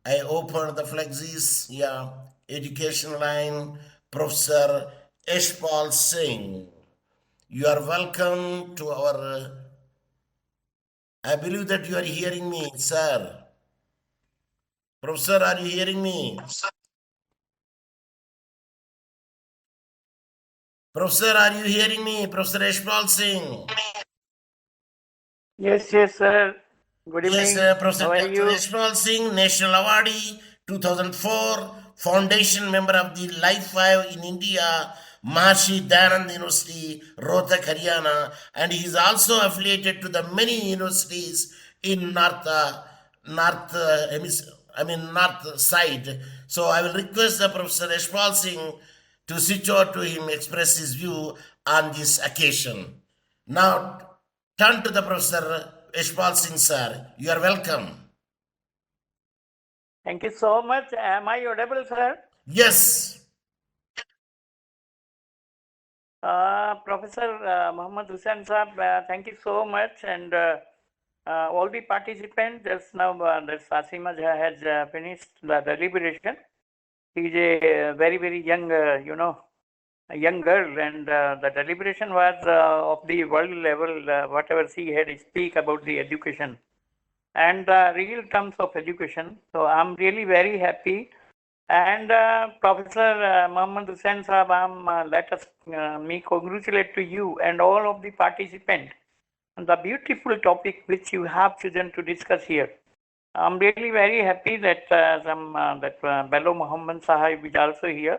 I open the flexes. Yeah, education line, Professor Yashpal Singh. You are welcome to our. I believe that you are hearing me, sir. Professor, are you hearing me? Professor, are you hearing me? Professor Yashpal Singh. Yes, sir. Good evening. Yes, Professor How are Dr. you? Yashpal Singh, National Awardee, 2004, Foundation member of the Life 5 in India, Maharshi Dayanand University, Rohtak, Haryana, and he is also affiliated to the many universities in north side. So I will request the Professor Yashpal Singh to switch over to him, express his view on this occasion. Now, turn to the Professor Yashpal Singh, sir. You are welcome. Thank you so much. Am I audible, sir? Yes. Professor Mohammed Hussain Saheb, thank you so much. And all the participants, just now, this Asima Jha has finished the deliberation. He's a very, very young, a young girl, and the deliberation was of the world level, whatever she had to speak about the education and the real terms of education. So I'm really very happy. And Professor Mohammed Hussain Sahab, let us me congratulate to you and all of the participants on the beautiful topic which you have chosen to discuss here. I'm really very happy that Bello Mohammed Sahib is also here.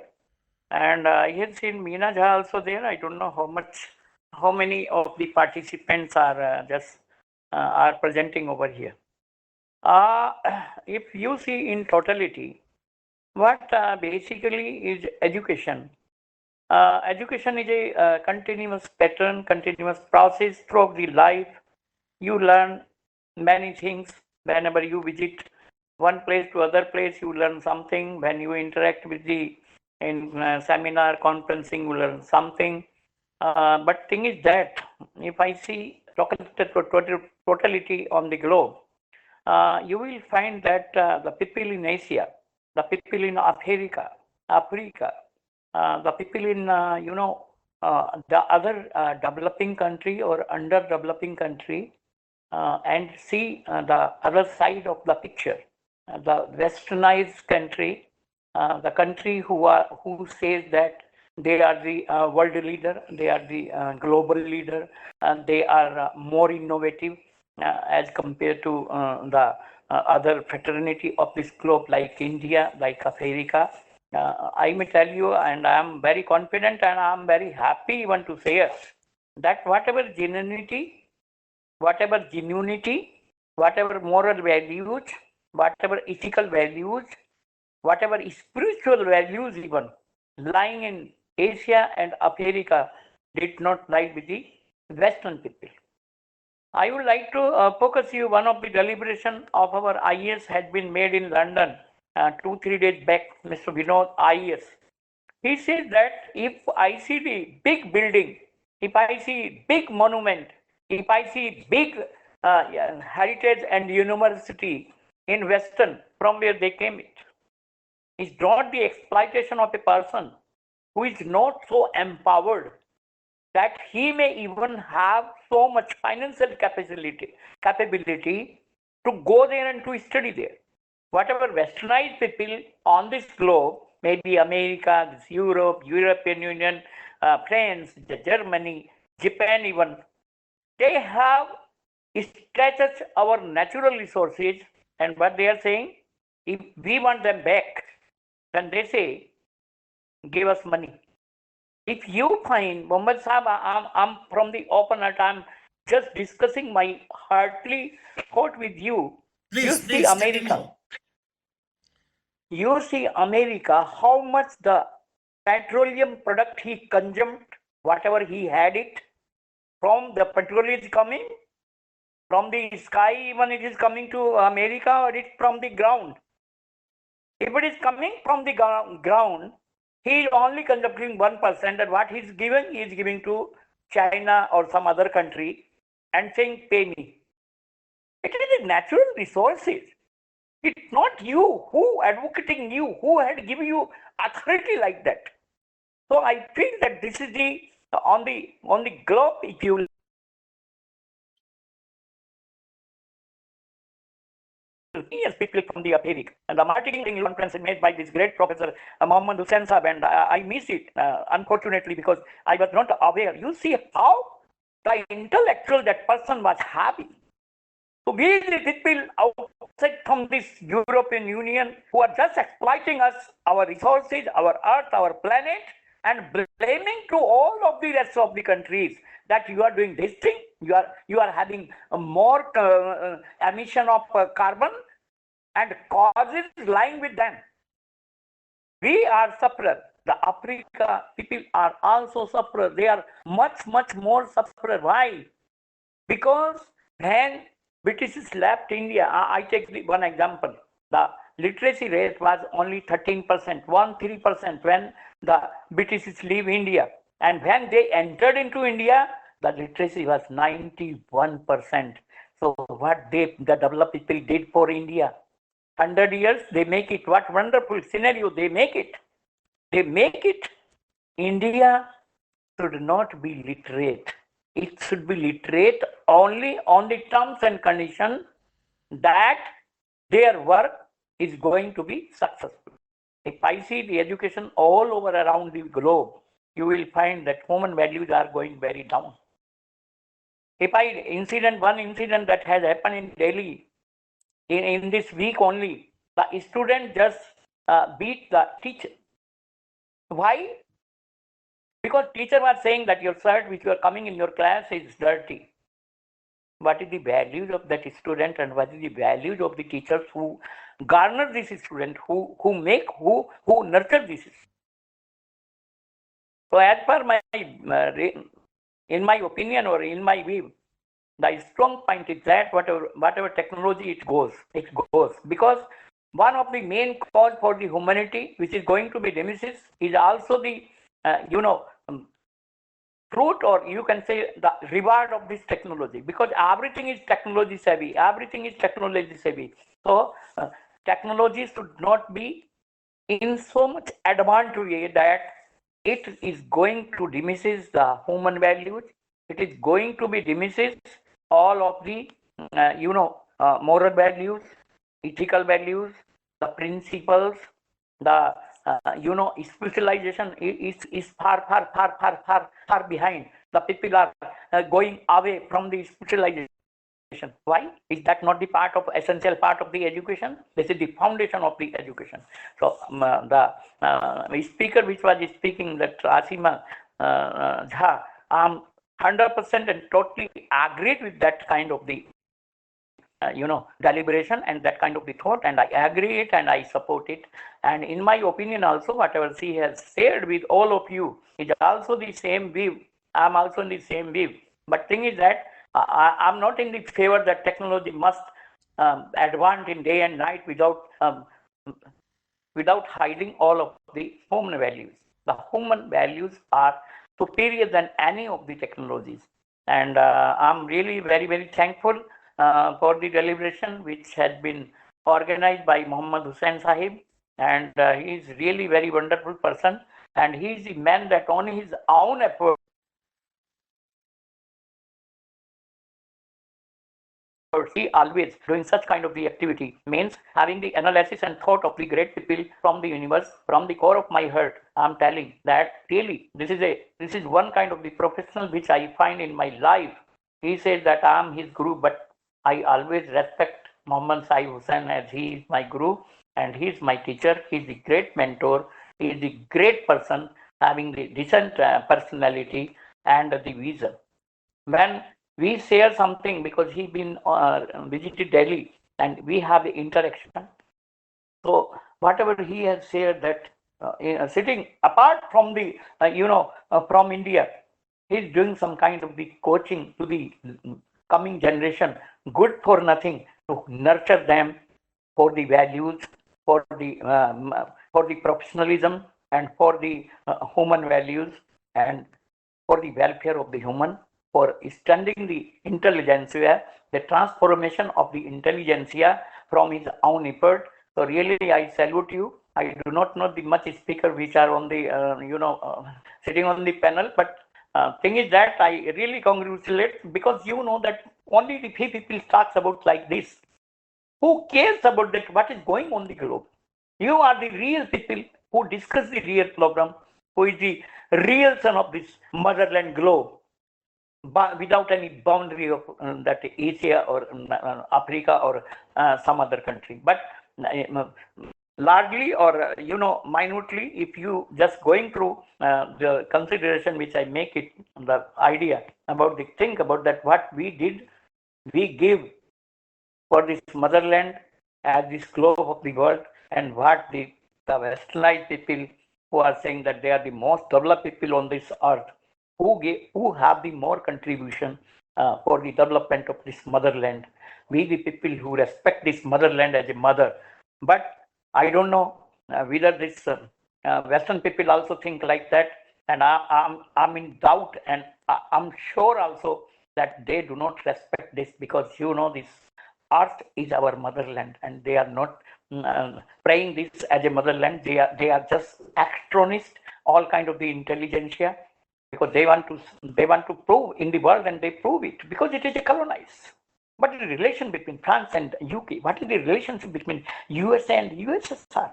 And I had seen Meena Jha also there. I don't know how many of the participants are are presenting over here. If you see in totality, what basically is education? Education is a continuous pattern, continuous process throughout the life. You learn many things whenever you visit one place to other place. You learn something. When you interact with the in seminar, conferencing, you learn something. But thing is that if I see totality on the globe, you will find that the people in Asia, the people in Africa, the people in the other developing country or underdeveloping country, and see the other side of the picture, the westernized country, the country who says that they are the world leader, they are the global leader, and they are more innovative as compared to the other fraternity of this globe, like India, like Africa. I may tell you, and I am very confident and I am very happy even to say that whatever genuinity, whatever moral values, whatever ethical values, whatever spiritual values even lying in Asia and Africa did not lie with the Western people. I would like to focus you one of the deliberation of our IAS had been made in London 2-3 days back, Mr. Vinod IAS. He says that if I see the big building, if I see big monument, if I see big heritage and university in Western from where they came it, is not the exploitation of a person who is not so empowered that he may even have so much financial capability to go there and to study there. Whatever westernized people on this globe, maybe America, Europe, European Union, France, Germany, Japan even, they have stretched our natural resources, and what they are saying, if we want them back, then they say, give us money. If you find, Mohammed Saheb, I'm from the open heart, I'm just discussing my heartly thought with you. Please continue. You see America, how much the petroleum product he consumed, whatever he had it, from the petrol is coming, from the sky even it is coming to America, or it's from the ground. If it is coming from the ground, he is only consuming 1%, and what he is giving to China or some other country and saying, pay me. It is the natural resources. It's not you who advocating you, who had given you authority like that. So I feel that this is the on the globe, if you people from the America, and the marketing conference made by this great professor Mohammed Hussain Saheb, and I missed it unfortunately because I was not aware. You see how the intellectual that person was having. So we the people outside from this European Union who are just exploiting us, our resources, our earth, our planet, and blaming to all of the rest of the countries that you are doing this thing, you are having more emission of carbon, and causes lying with them. We are sufferer. The Africa people are also sufferer. They are much more sufferer. Why? Because when British left India, I take one example. The literacy rate was only 13%, 13% when the British leave India. And when they entered into India, the literacy was 91%. So what the developed people did for India? 100 years, they make it. What wonderful scenario they make it. They make it. India should not be literate. It should be literate only on the terms and conditions that their work is going to be successful. If I see the education all over around the globe, you will find that human values are going very down. If one incident that has happened in Delhi, in this week only, the student just beat the teacher. Why? Because teacher was saying that your shirt which you are coming in your class is dirty. What is the values of that student, and what is the values of the teachers who garner this student, who nurture this? So as per my, in my opinion or in my view, the strong point is that whatever technology it goes. Because one of the main cause for the humanity, which is going to be nemesis, is also the fruit, or you can say the reward of this technology, because everything is technology savvy. Everything is technology savvy. So technology should not be in so much advanced way that it is going to diminishes the human values. It is going to be diminishes all of the moral values, ethical values, the principles, the specialization is far behind. The people are going away from the specialization. Why is that not the part of essential part of the education? This is the foundation of the education. So the speaker which was speaking, that Asima Jha, I'm 100% and totally agreed with that kind of the deliberation and that kind of the thought, and I agree it and I support it. And in my opinion also, whatever she has shared with all of you is also the same view. I'm also in the same view. But thing is that I'm not in the favor that technology must advance in day and night without hiding all of the human values. The human values are superior than any of the technologies. And I'm really very thankful for the deliberation which has been organized by Mohammed Hussain Sahib. And he is really very wonderful person. And he is the man that on his own effort, he always doing such kind of the activity, means having the analysis and thought of the great people from the universe. From the core of my heart, I'm telling that really this is one kind of the professional which I find in my life. He says that I am his guru, but I always respect Mohammed Saheb Hussain as he is my guru and he is my teacher. He is the great mentor. He is the great person having the decent personality and the vision. When we share something, because he been visited Delhi and we have the interaction. So whatever he has shared, that sitting apart from the from India, he's doing some kind of the coaching to the coming generation, good for nothing, to nurture them for the values, for the professionalism, and for the human values, and for the welfare of the human, for extending the intelligentsia, the transformation of the intelligentsia from his own effort. So really, I salute you. I do not know the much speaker which are on the sitting on the panel, but thing is that I really congratulate, because you know that only the few people talks about like this. Who cares about that? What is going on the globe? You are the real people who discuss the real problem, who is the real son of this motherland globe, but without any boundary of that Asia or Africa or some other country. But largely or minutely, if you just going through the consideration which I make it, the idea about the think about that, what we did, we give for this motherland as this globe of the world, and what the westernized people who are saying that they are the most developed people on this earth, who have the more contribution for the development of this motherland. We the people who respect this motherland as a mother. But I don't know whether this Western people also think like that, and I'm in doubt, and I'm sure also that they do not respect this, because this earth is our motherland, and they are not praying this as a motherland. They are just extremists, all kind of the intelligentsia, because they want to prove in the world, and they prove it because it is a colonized. What is the relation between France and UK? What is the relationship between USA and USSR?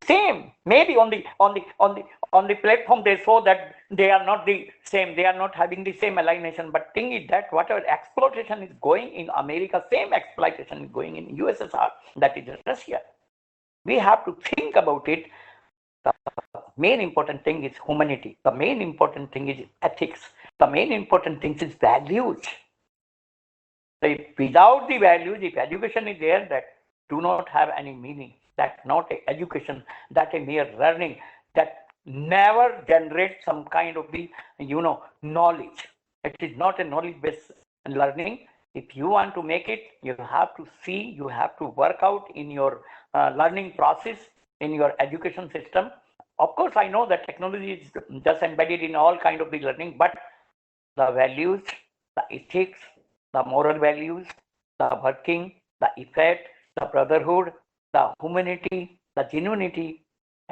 Same. Maybe on the platform they show that they are not the same. They are not having the same alienation. But thing is that whatever exploitation is going in America, same exploitation is going in USSR. That is Russia. We have to think about it. The main important thing is humanity. The main important thing is ethics. The main important thing is values. So without the values, if education is there, that do not have any meaning. That not a education, that a mere learning, that never generates some kind of the knowledge. It is not a knowledge-based learning. If you want to make it, you have to see, you have to work out in your learning process, in your education system. Of course, I know that technology is just embedded in all kind of the learning, but the values, the ethics, the moral values, the working, the effect, the brotherhood, the humanity, the genuinity,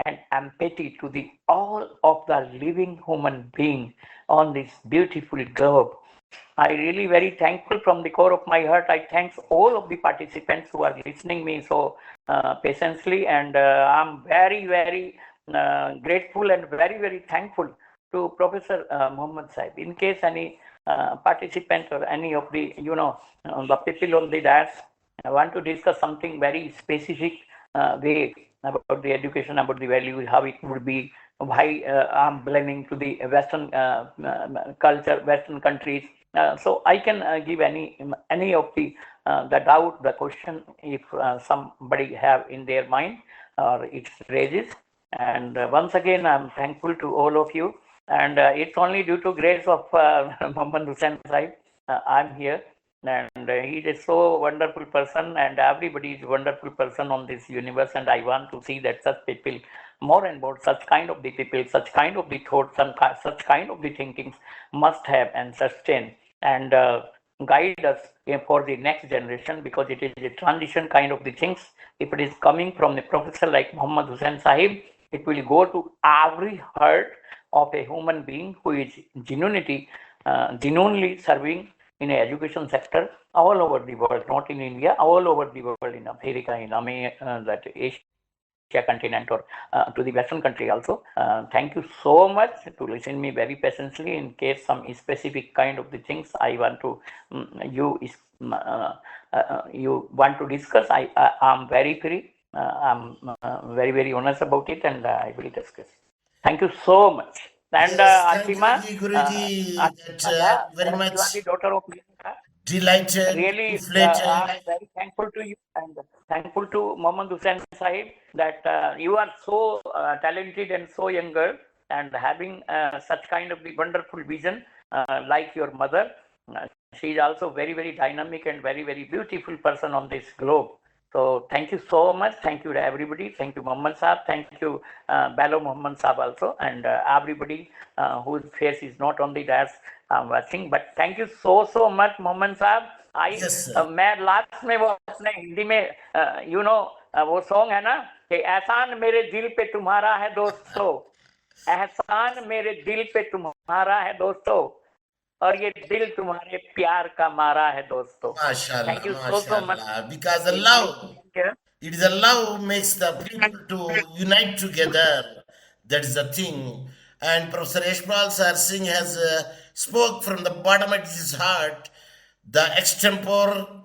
and empathy to the all of the living human being on this beautiful globe. I really very thankful from the core of my heart. I thanks all of the participants who are listening me so patiently, and I'm very grateful and very thankful to Professor Mohammed Saheb. In case any participant or any of the the people on the dais want to discuss something very specific way about the education, about the value, how it would be, why I'm belonging to the Western culture, Western countries. So I can give any of the doubt, the question, if somebody have in their mind or it raises. And once again, I'm thankful to all of you. And it's only due to grace of Mohammed Hussain Sahib I'm here. And he is so wonderful person, and everybody is wonderful person on this universe. And I want to see that such people, more and more, such kind of the people, such kind of the thoughts, such kind of the thinkings must have and sustain and guide us for the next generation, because it is a transition kind of the things. If it is coming from a professor like Mohammed Hussain Sahib, it will go to every heart of a human being who is genuinely serving in a education sector all over the world, not in India, all over the world, in America, in that Asia continent, or to the Western country also. Thank you so much to listen me very patiently. In case some specific kind of the things I want to you want to discuss, I am very free. I'm very honest about it, and I will discuss. Thank you so much. And Yes, thank you, Ashima, Guruji. That very you much are the daughter of Priyanka. delighted, Really, inflated. I'm very thankful to you and thankful to Mohammed Hussain Sahib that you are so talented and so young girl, and having such kind of the wonderful vision like your mother. She is also very dynamic and very beautiful person on this globe. So thank you so much. Thank you to everybody. Thank you, Mohammed Sahab. Thank you, Bello Mohammed Sahab also, and everybody whose face is not on the dais watching. But thank you so much, Mohammed Sahab. Yes, sir. मैं last में वो अपने हिंदी में वो song है ना कि एहसान मेरे दिल पे तुम्हारा है दोस्तों, एहसान मेरे दिल पे तुम्हारा है दोस्तों, और ये दिल तुम्हारे प्यार का मारा है दोस्तों. Thank you so much. Mashallah. Because the love, it is the love makes the people to unite together. That is the thing. And Professor Yashpal Sir Singh has spoke from the bottom of his heart the extempore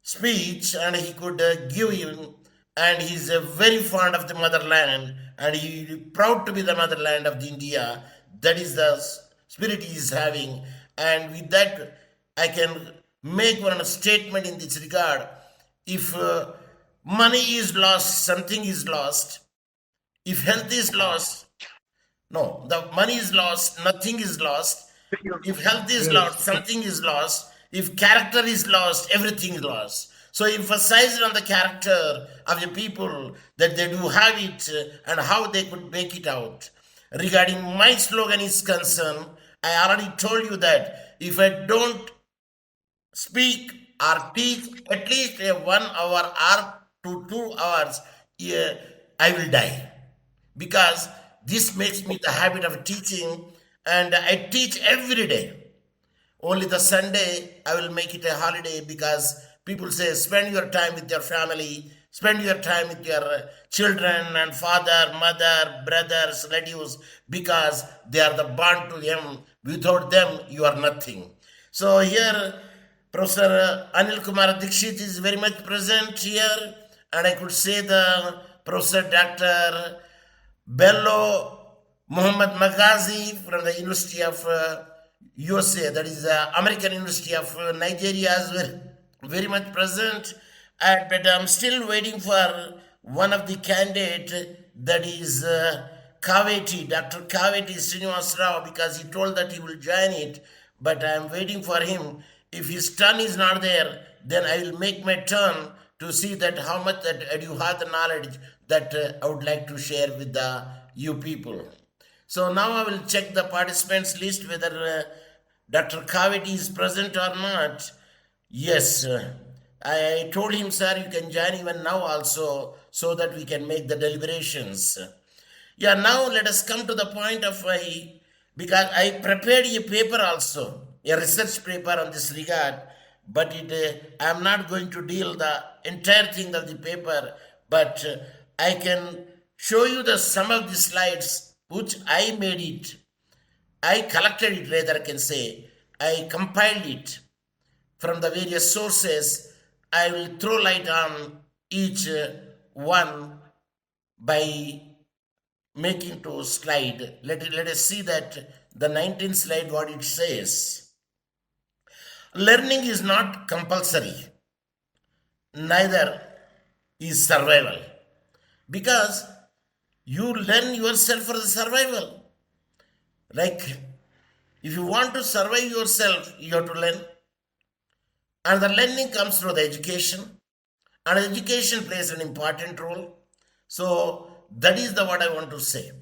speech, and he could give him, and he's very fond of the motherland, and he is proud to be the motherland of the India. That is the spirit he is having. And with that, I can make one statement in this regard. If money is lost, something is lost. If health is lost, no, the money is lost, nothing is lost. If health is lost, something is lost. If character is lost, everything is lost. So emphasized on the character of the people, that they do have it and how they could make it out. Regarding my slogan is concerned, I already told you that if I don't speak or teach at least a 1 hour or to 2 hours, I will die. Because this makes me the habit of teaching, and I teach every day. Only the Sunday I will make it a holiday, because people say spend your time with your family, spend your time with your children and father, mother, brothers, relatives, because they are the bond to them. Without them, you are nothing. So here, Professor Anil Kumar Dikshit is very much present here, and I could say the Professor Dr. Bello Muhammad Maghazi from the University of USA, that is the American University of Nigeria, is very much present. But I'm still waiting for one of the candidates, that is Kaveti, Dr. Kaveti Srinivas Rao, because he told that he will join it, but I'm waiting for him. If his turn is not there, then I will make my turn to see that how much that you have the knowledge that I would like to share with the you people. So now I will check the participants list whether Dr. Kaviti is present or not. Yes, I told him, sir, you can join even now also so that we can make the deliberations. Yeah, now let us come to the point of because I prepared a paper also, a research paper on this regard, but I am not going to deal the entire thing of the paper, but I can show you some of the slides which I made it. I collected it, rather I can say. I compiled it from the various sources. I will throw light on each one by making to slide. Let us see that the 19th slide, what it says. Learning is not compulsory, neither is survival, because you learn yourself for the survival. Like if you want to survive yourself, you have to learn, and the learning comes through the education, and education plays an important role. So that is what I want to say.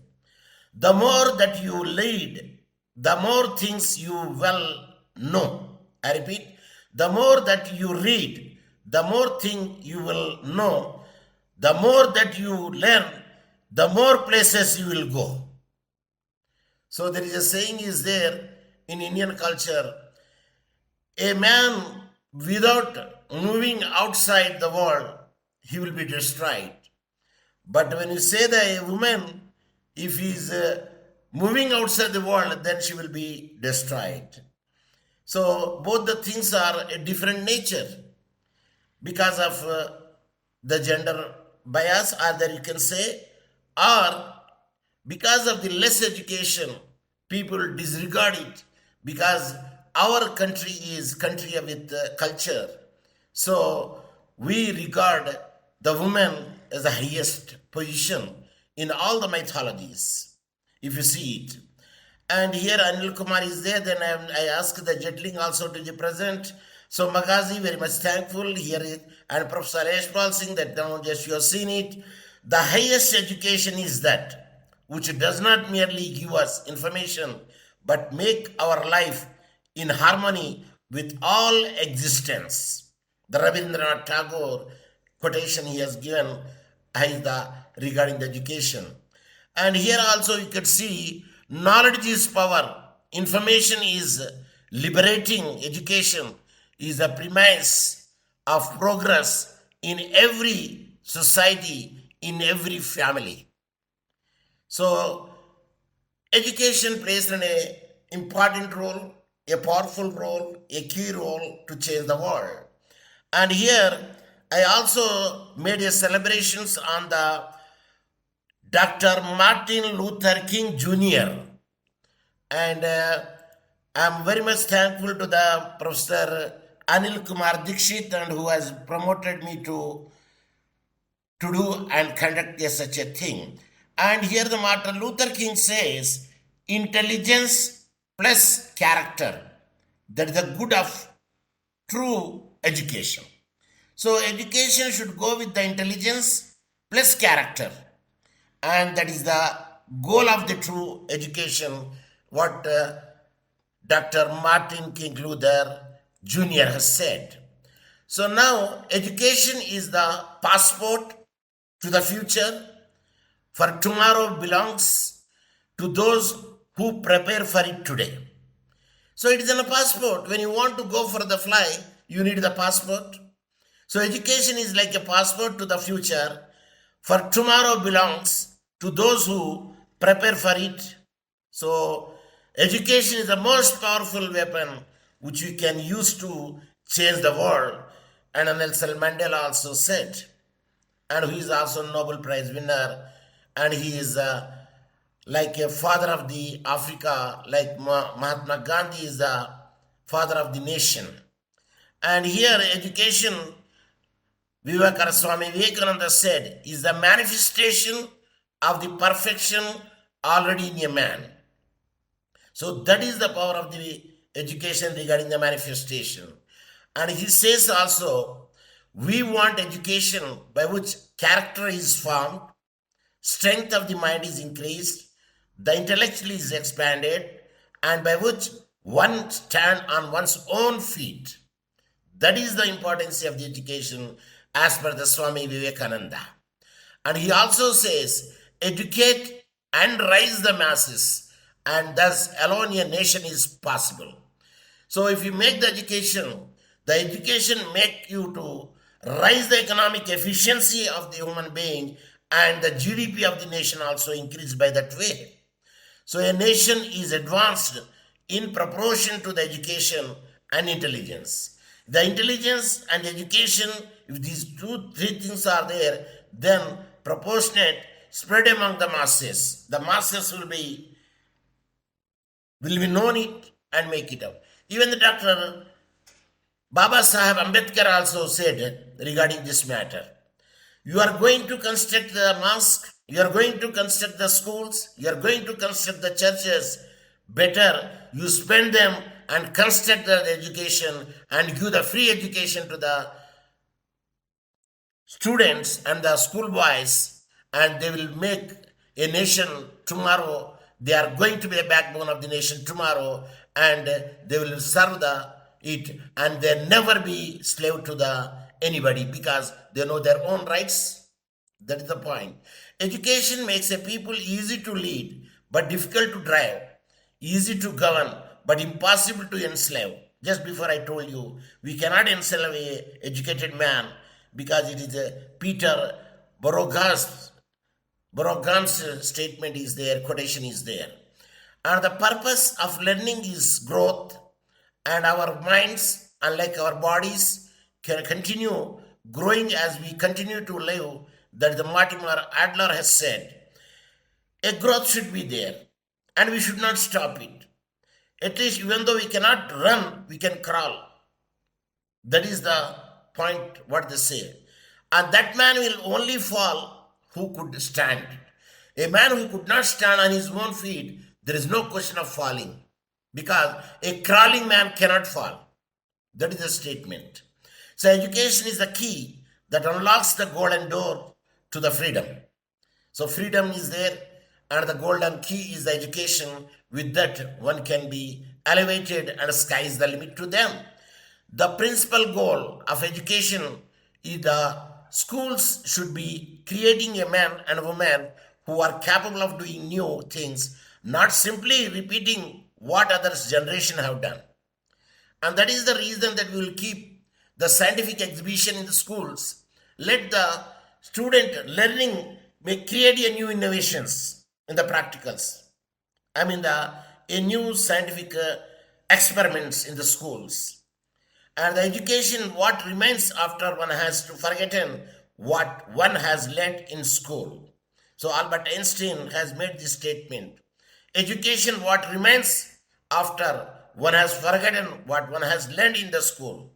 The more that you lead, the more things you will know. I repeat, the more that you read, the more thing you will know. The more that you learn, the more places you will go. So there is a saying is there in Indian culture, a man without moving outside the world, he will be destroyed. But when you say that a woman, if he is moving outside the world, then she will be destroyed. So both the things are a different nature because of the gender bias, or that you can say, or because of the less education, people disregard it because our country is country with culture. So we regard the woman as the highest position in all the mythologies, if you see it. And here Anil Kumar is there, then I ask the Jetling also to be present. So Magazi, very much thankful here, and Professor Yashpal Singh, that now just you have seen it. The highest education is that which does not merely give us information, but make our life in harmony with all existence. The Rabindranath Tagore quotation he has given regarding the education. And here also you could see knowledge is power, information is liberating, education is the premise of progress in every society, in every family. So education plays an important role, a powerful role, a key role to change the world. And here I also made a celebrations on the Dr. Martin Luther King Jr. And I'm very much thankful to the Professor Anil Kumar Dikshit, and who has promoted me to do and conduct such a thing. And here the Martin Luther King says, intelligence plus character, that is the good of true education. So education should go with the intelligence plus character. And that is the goal of the true education, what Dr. Martin King Luther Jr. has said. So now education is the passport to the future, for tomorrow belongs to those who prepare for it today. So it is a passport. When you want to go for the fly, you need the passport. So education is like a passport to the future, for tomorrow belongs to those who prepare for it. So education is the most powerful weapon which we can use to change the world. And Nelson Mandela also said, and he is also a Nobel Prize winner, and he is like a father of the Africa, like Mahatma Gandhi is the father of the nation. And here education, Swami Vivekananda said, is the manifestation of the perfection already in a man. So that is the power of the education regarding the manifestation. And he says also, We want education by which character is formed, strength of the mind is increased, the intellectual is expanded, and by which one stand on one's own feet. That is the importance of the education as per the Swami Vivekananda. And he also says, educate and raise the masses, and thus alone a nation is possible. So if you make the education make you to rise the economic efficiency of the human being, and the GDP of the nation also increase by that way. So a nation is advanced in proportion to the education and intelligence. The intelligence and education, if these three things are there, then proportionate spread among the masses. The masses will be known it and make it up. Even the Dr. Baba Saheb Ambedkar also said regarding this matter, you are going to construct the mosque, you are going to construct the schools, you are going to construct the churches. Better you spend them and construct the education and give the free education to the students and the schoolboys, and they will make a nation tomorrow. They are going to be the backbone of the nation tomorrow, and they will serve it, and they never be slave to anybody because they know their own rights. That is the point. Education makes a people easy to lead but difficult to drive, easy to govern but impossible to enslave. Just before I told you, we cannot enslave an educated man because it is a Peter Borogan's statement is there, quotation is there. And the purpose of learning is growth, and our minds, unlike our bodies, can continue growing as we continue to live. That the Mortimer Adler has said, a growth should be there, and we should not stop it. At least even though we cannot run, we can crawl. That is the point what they say. And that man will only fall who could stand. A man who could not stand on his own feet, there is no question of falling, because a crawling man cannot fall. That is the statement. So education is the key that unlocks the golden door to the freedom. So freedom is there, and the golden key is the education. With that, one can be elevated, and sky is the limit to them. The principal goal of education is the schools should be creating a man and a woman who are capable of doing new things, not simply repeating what others' generation have done. And that is the reason that we will keep the scientific exhibition in the schools. Let the student learning may create a new innovations in the practicals. A new scientific experiments in the schools. And the education, what remains after one has to forgotten what one has learned in school. So Albert Einstein has made this statement. Education, what remains after one has forgotten what one has learned in the school.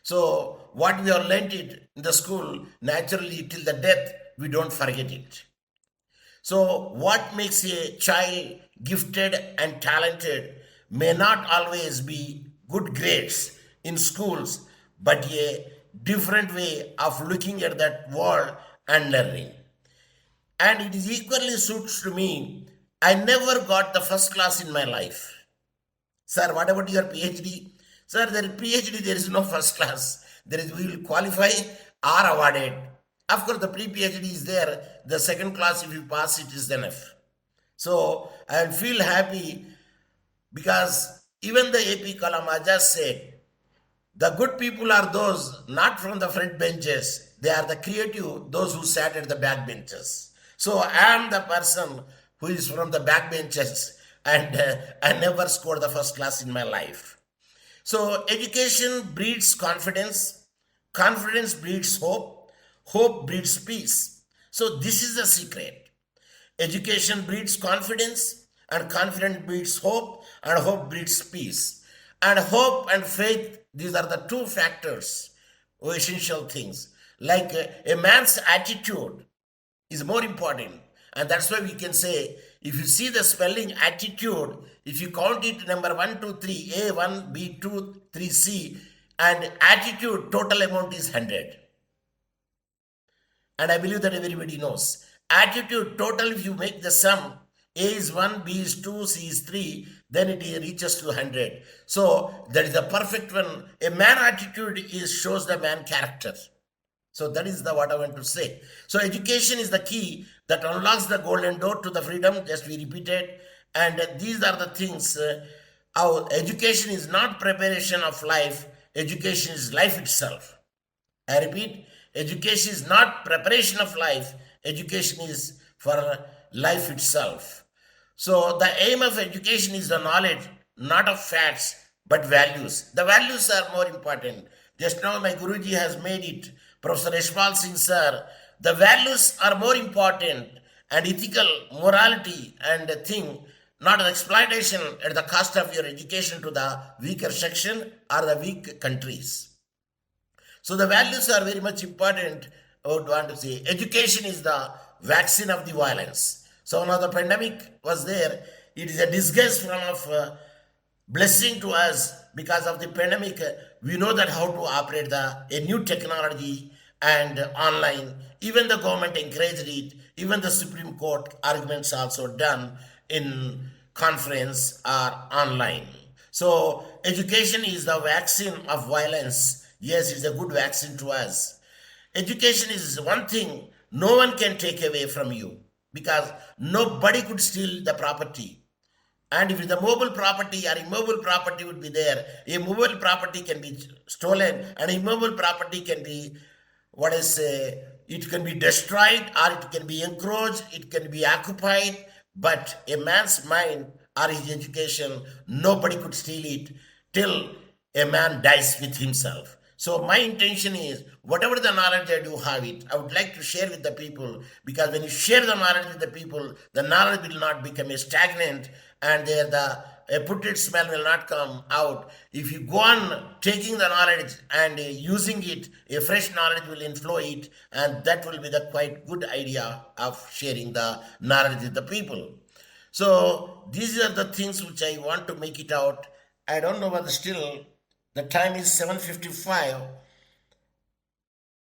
So what we have learned it in the school, naturally till the death, we don't forget it. So what makes a child gifted and talented may not always be good grades in schools, but a different way of looking at that world and learning. And it is equally suits to me. I never got the first class in my life. Sir, what about your PhD? Sir, PhD, there is no first class. We will qualify or awarded. Of course, the pre-PhD is there. The second class, if you pass, it is enough. So I feel happy because even the AP Kalama just said, the good people are those not from the front benches. They are the creative, those who sat at the back benches. So I am the person who is from the back benches, and I never scored the first class in my life. So education breeds confidence. Confidence breeds hope. Hope breeds peace. So this is the secret. Education breeds confidence, and confidence breeds hope, and hope breeds peace. And hope and faith, these are the two factors or essential things. Like a man's attitude is more important. And that's why we can say, if you see the spelling attitude, if you count it number 1, 2, 3, A1, B2, 3C, and attitude, total amount is 100. And I believe that everybody knows. Attitude, total, if you make the sum, A is 1, B is 2, C is 3, then it reaches to 100. So that is the perfect one. A man attitude shows the man character. So that is what I want to say. So education is the key that unlocks the golden door to the freedom, just we repeated. And these are the things. Our education is not preparation of life. Education is life itself. I repeat, education is not preparation of life. Education is for life itself. So the aim of education is the knowledge, not of facts, but values. The values are more important. Just now my Guruji has made it, Professor Ishpal Singh sir. The values are more important, and ethical morality and thing, not an exploitation at the cost of your education to the weaker section or the weak countries. So the values are very much important. I would want to say education is the vaccine of the violence. So now the pandemic was there. It is a disguise from of blessing to us. Because of the pandemic, we know that how to operate a new technology and online. Even the government encouraged it. Even the Supreme Court arguments also done in conference or online. So education is the vaccine of violence. Yes, it's a good vaccine to us. Education is one thing no one can take away from you, because nobody could steal the property. And if the mobile property or immobile property would be there, a mobile property can be stolen and immobile property can be, it can be destroyed or it can be encroached, it can be occupied. But a man's mind or his education, nobody could steal it till a man dies with himself. So my intention is, whatever the knowledge I do have it, I would like to share with the people, because when you share the knowledge with the people, the knowledge will not become a stagnant, and there a putrid smell will not come out. If you go on taking the knowledge and using it, a fresh knowledge will inflow it, and that will be the quite good idea of sharing the knowledge with the people. So these are the things which I want to make it out. I don't know whether still the time is 7:55.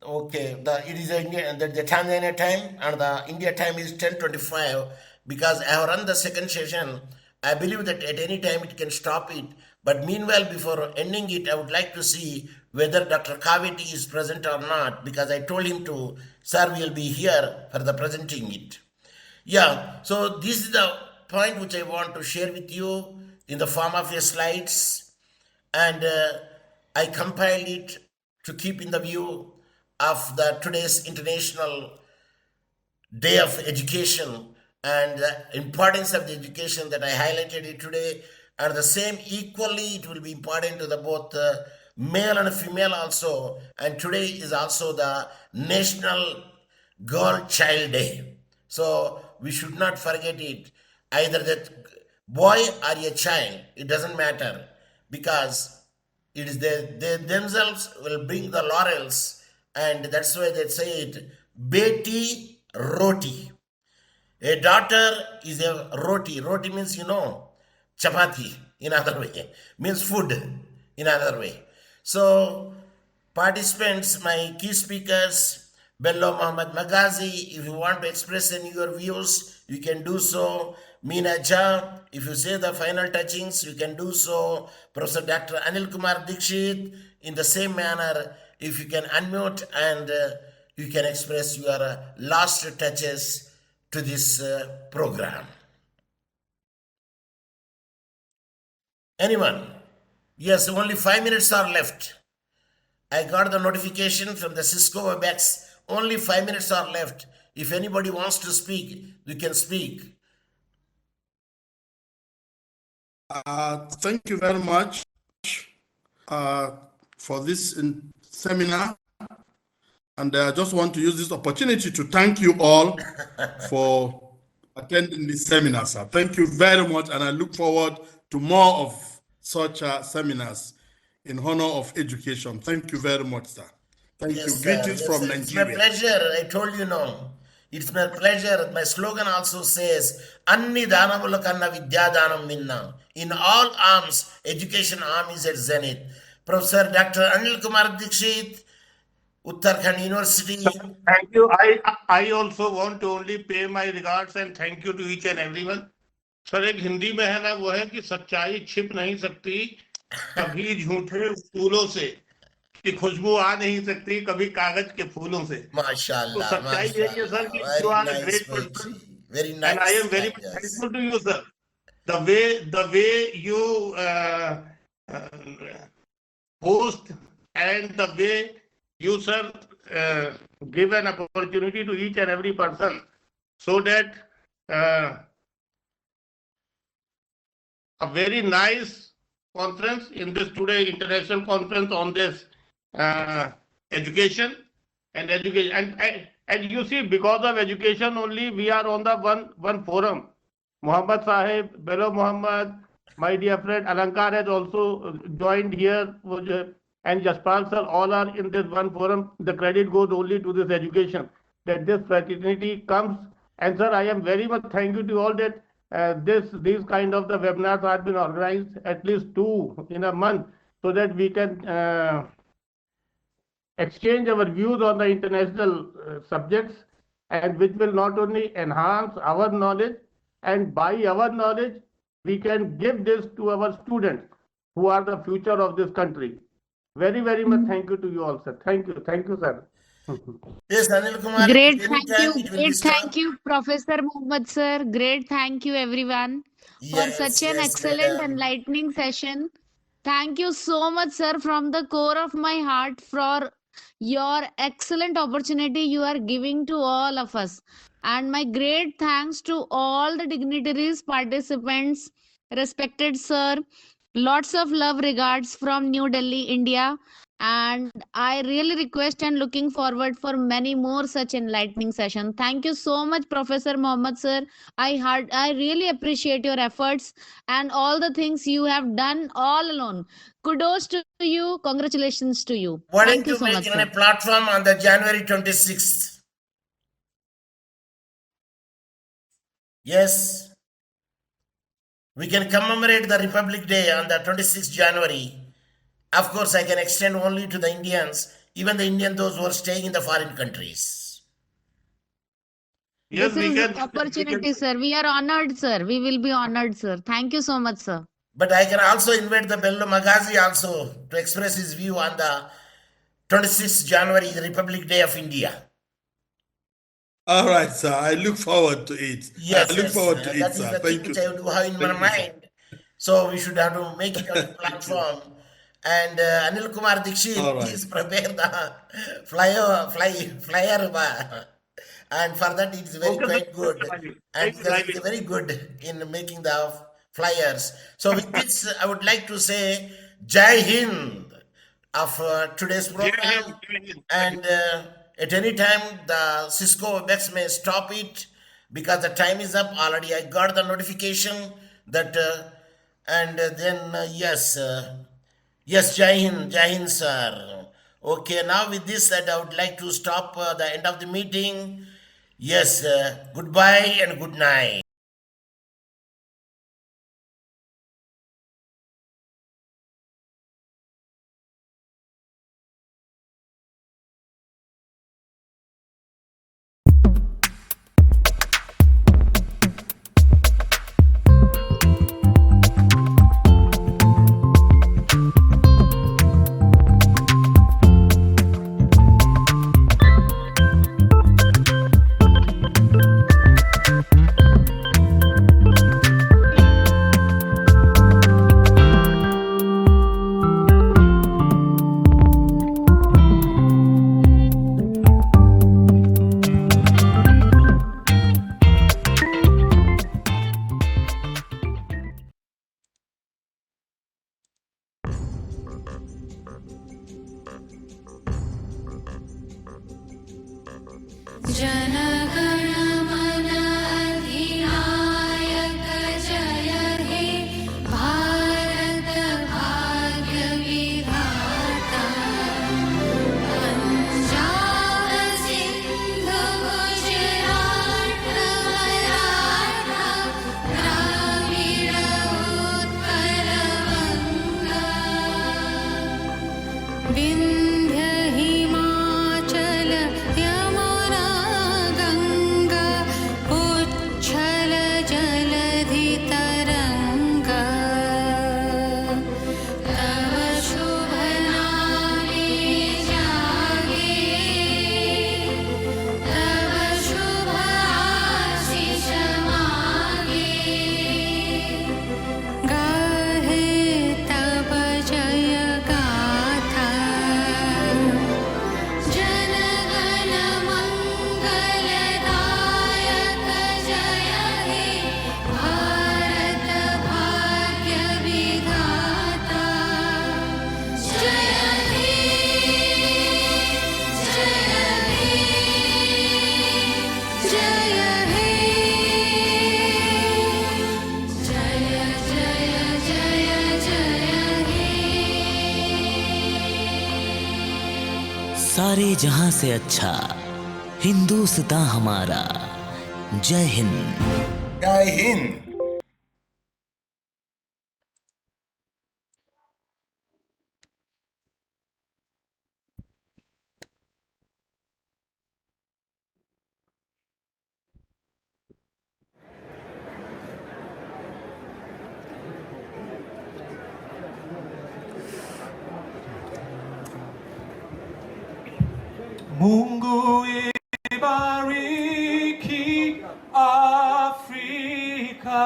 Okay, it is the Tanzania time, and the India time is 10:25. Because I have run the second session, I believe that at any time it can stop it. But meanwhile, before ending it, I would like to see whether Dr. Kaviti is present or not, because I told him to, sir, we will be here for the presenting it. Yeah, so this is the point which I want to share with you in the form of your slides. And I compiled it to keep in the view of the today's International Day of Education and the importance of the education that I highlighted it today. And the same equally, it will be important to the both male and female also. And today is also the National Girl Child Day. So we should not forget it. Either that boy or a child, it doesn't matter, because it is they themselves will bring the laurels, and that's why they say it, Beti Roti. A daughter is a roti. Roti means, chapati in other way, means food in other way. So participants, my key speakers, Bello Muhammad Magazi, if you want to express any your views, you can do so. Meena Jha, if you say the final touchings, you can do so. Professor Dr. Anil Kumar Dikshit, in the same manner, if you can unmute and you can express your last touches to this program. Anyone? Yes, only 5 minutes are left. I got the notification from the Cisco WebEx. Only 5 minutes are left. If anybody wants to speak, you can speak. Thank you very much for this seminar. And I just want to use this opportunity to thank you all for attending this seminar, sir. Thank you very much, and I look forward to more of such seminars in honor of education. Thank you very much, sir. Thank you. Greetings from Nigeria. It's my pleasure. I told you no. It's my pleasure. My slogan also says, Anni Danamula Kanna Vidya Danam Minna. In all arms, education arm is at zenith. Professor Dr. Anil Kumar Dikshit, Uttarakhand University. Thank you. I also want to only pay my regards and thank you to each and everyone. Sir एक हिंदी में है ना, वो है कि सच्चाई छिप नहीं सकती कभी झूठे फूलों से, कि खुशबू आ नहीं सकती कभी कागज के फूलों से. Mashallah. तो सच्चाई यही है सर कि Very you are a nice great poetry. person. Very nice. And I am very much thankful to you, sir. The way you host and the way you, sir, give an opportunity to each and every person, so that a very nice conference in this today international conference on this education and education, and you see, because of education only we are on the one forum. Mohammed Saheb, Bello Mohammed, my dear friend Alankar has also joined here, and Jaspal sir, all are in this one forum. The credit goes only to this education, that this fraternity comes. And sir, I am very much thankful to all that these kind of the webinars have been organized, at least 2 in a month, so that we can exchange our views on the international subjects, and which will not only enhance our knowledge, and by our knowledge, we can give this to our students who are the future of this country. Very, very much thank you to you all, sir. Thank you, sir. Yes, Anil Kumar. Great, anytime thank you. it will be Great, stopped. thank you, Professor Mohammed sir. Great, thank you, everyone, for Yes, such an yes, excellent, madam. enlightening session. Thank you so much, sir, from the core of my heart for your excellent opportunity you are giving to all of us. And my great thanks to all the dignitaries, participants, respected sir. Lots of love regards from New Delhi, India. And I really request and looking forward for many more such enlightening sessions. Thank you so much, Professor Mohammed sir. I really appreciate your efforts and all the things you have done all alone. Kudos to you. Congratulations to you. Why Thank don't you you so make much, it sir. a platform on the January 26th? Yes. We can commemorate the Republic Day on the 26th January. Of course, I can extend only to the Indians, even the Indian those who are staying in the foreign countries. Yes, This we is can. opportunity, sir. We are honored, sir. We will be honored, sir. Thank you so much, sir. But I can also invite the Bello Magazi also to express his view on the 26th January, the Republic Day of India. All right, sir. I look forward to it. Yes, I look forward to it, that is sir. the thing Thank which you. I do have in my Thank you, sir. mind. So we should have to make it on the platform. And Anil Kumar All Dikshit, right. please prepare the flyer and for that it is very Okay, quite good. And Thank you, because it is very good in making the flyers. So with this, I would like to say Jai Hind of today's program. And at any time, the Cisco WebEx may stop it because the time is up. Already I got the notification that, and then yes, Jai Hind, sir. Okay, now with this, that I would like to stop the end of the meeting. Yes, goodbye and good night. सारे जहां से अच्छा हिंदुस्तान हमारा। जय Hind. Jai Hind. Mungu ibariki Afrika,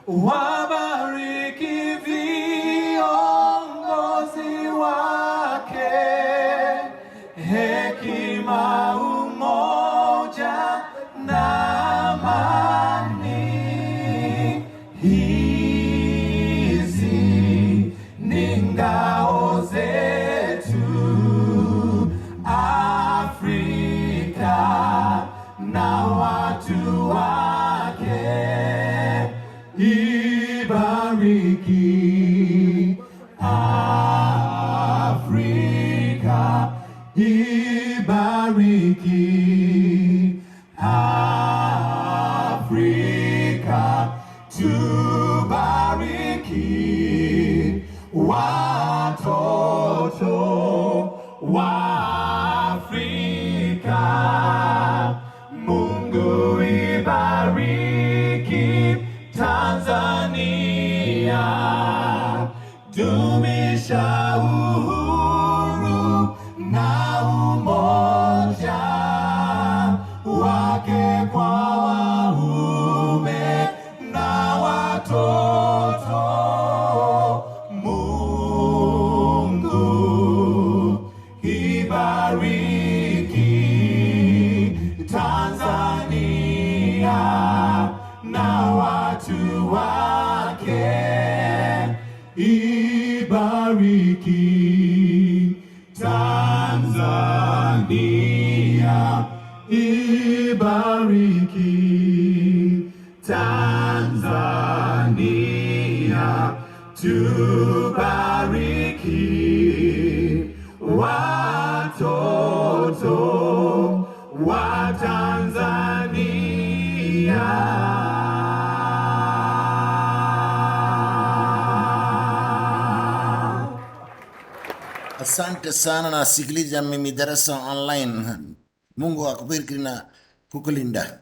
wabariki viongozi wake, hekima, umoja na amani. Hizi ni ngao zetu Afrika na watu wake. Ibariki Afrika, ibariki Afrika, tubariki watoto wa Afrika. Mungu ibariki Tanzania, dumisha uhuru na umoja wake kwa waume na watoto. Mungu ibariki Tanzania na watu wake. Ibariki Tanzania, ibariki Tanzania, tubariki watoto wa Tanzania. Asante sana na sikiliza mimi darasa online. Mungu akubariki na kukulinda.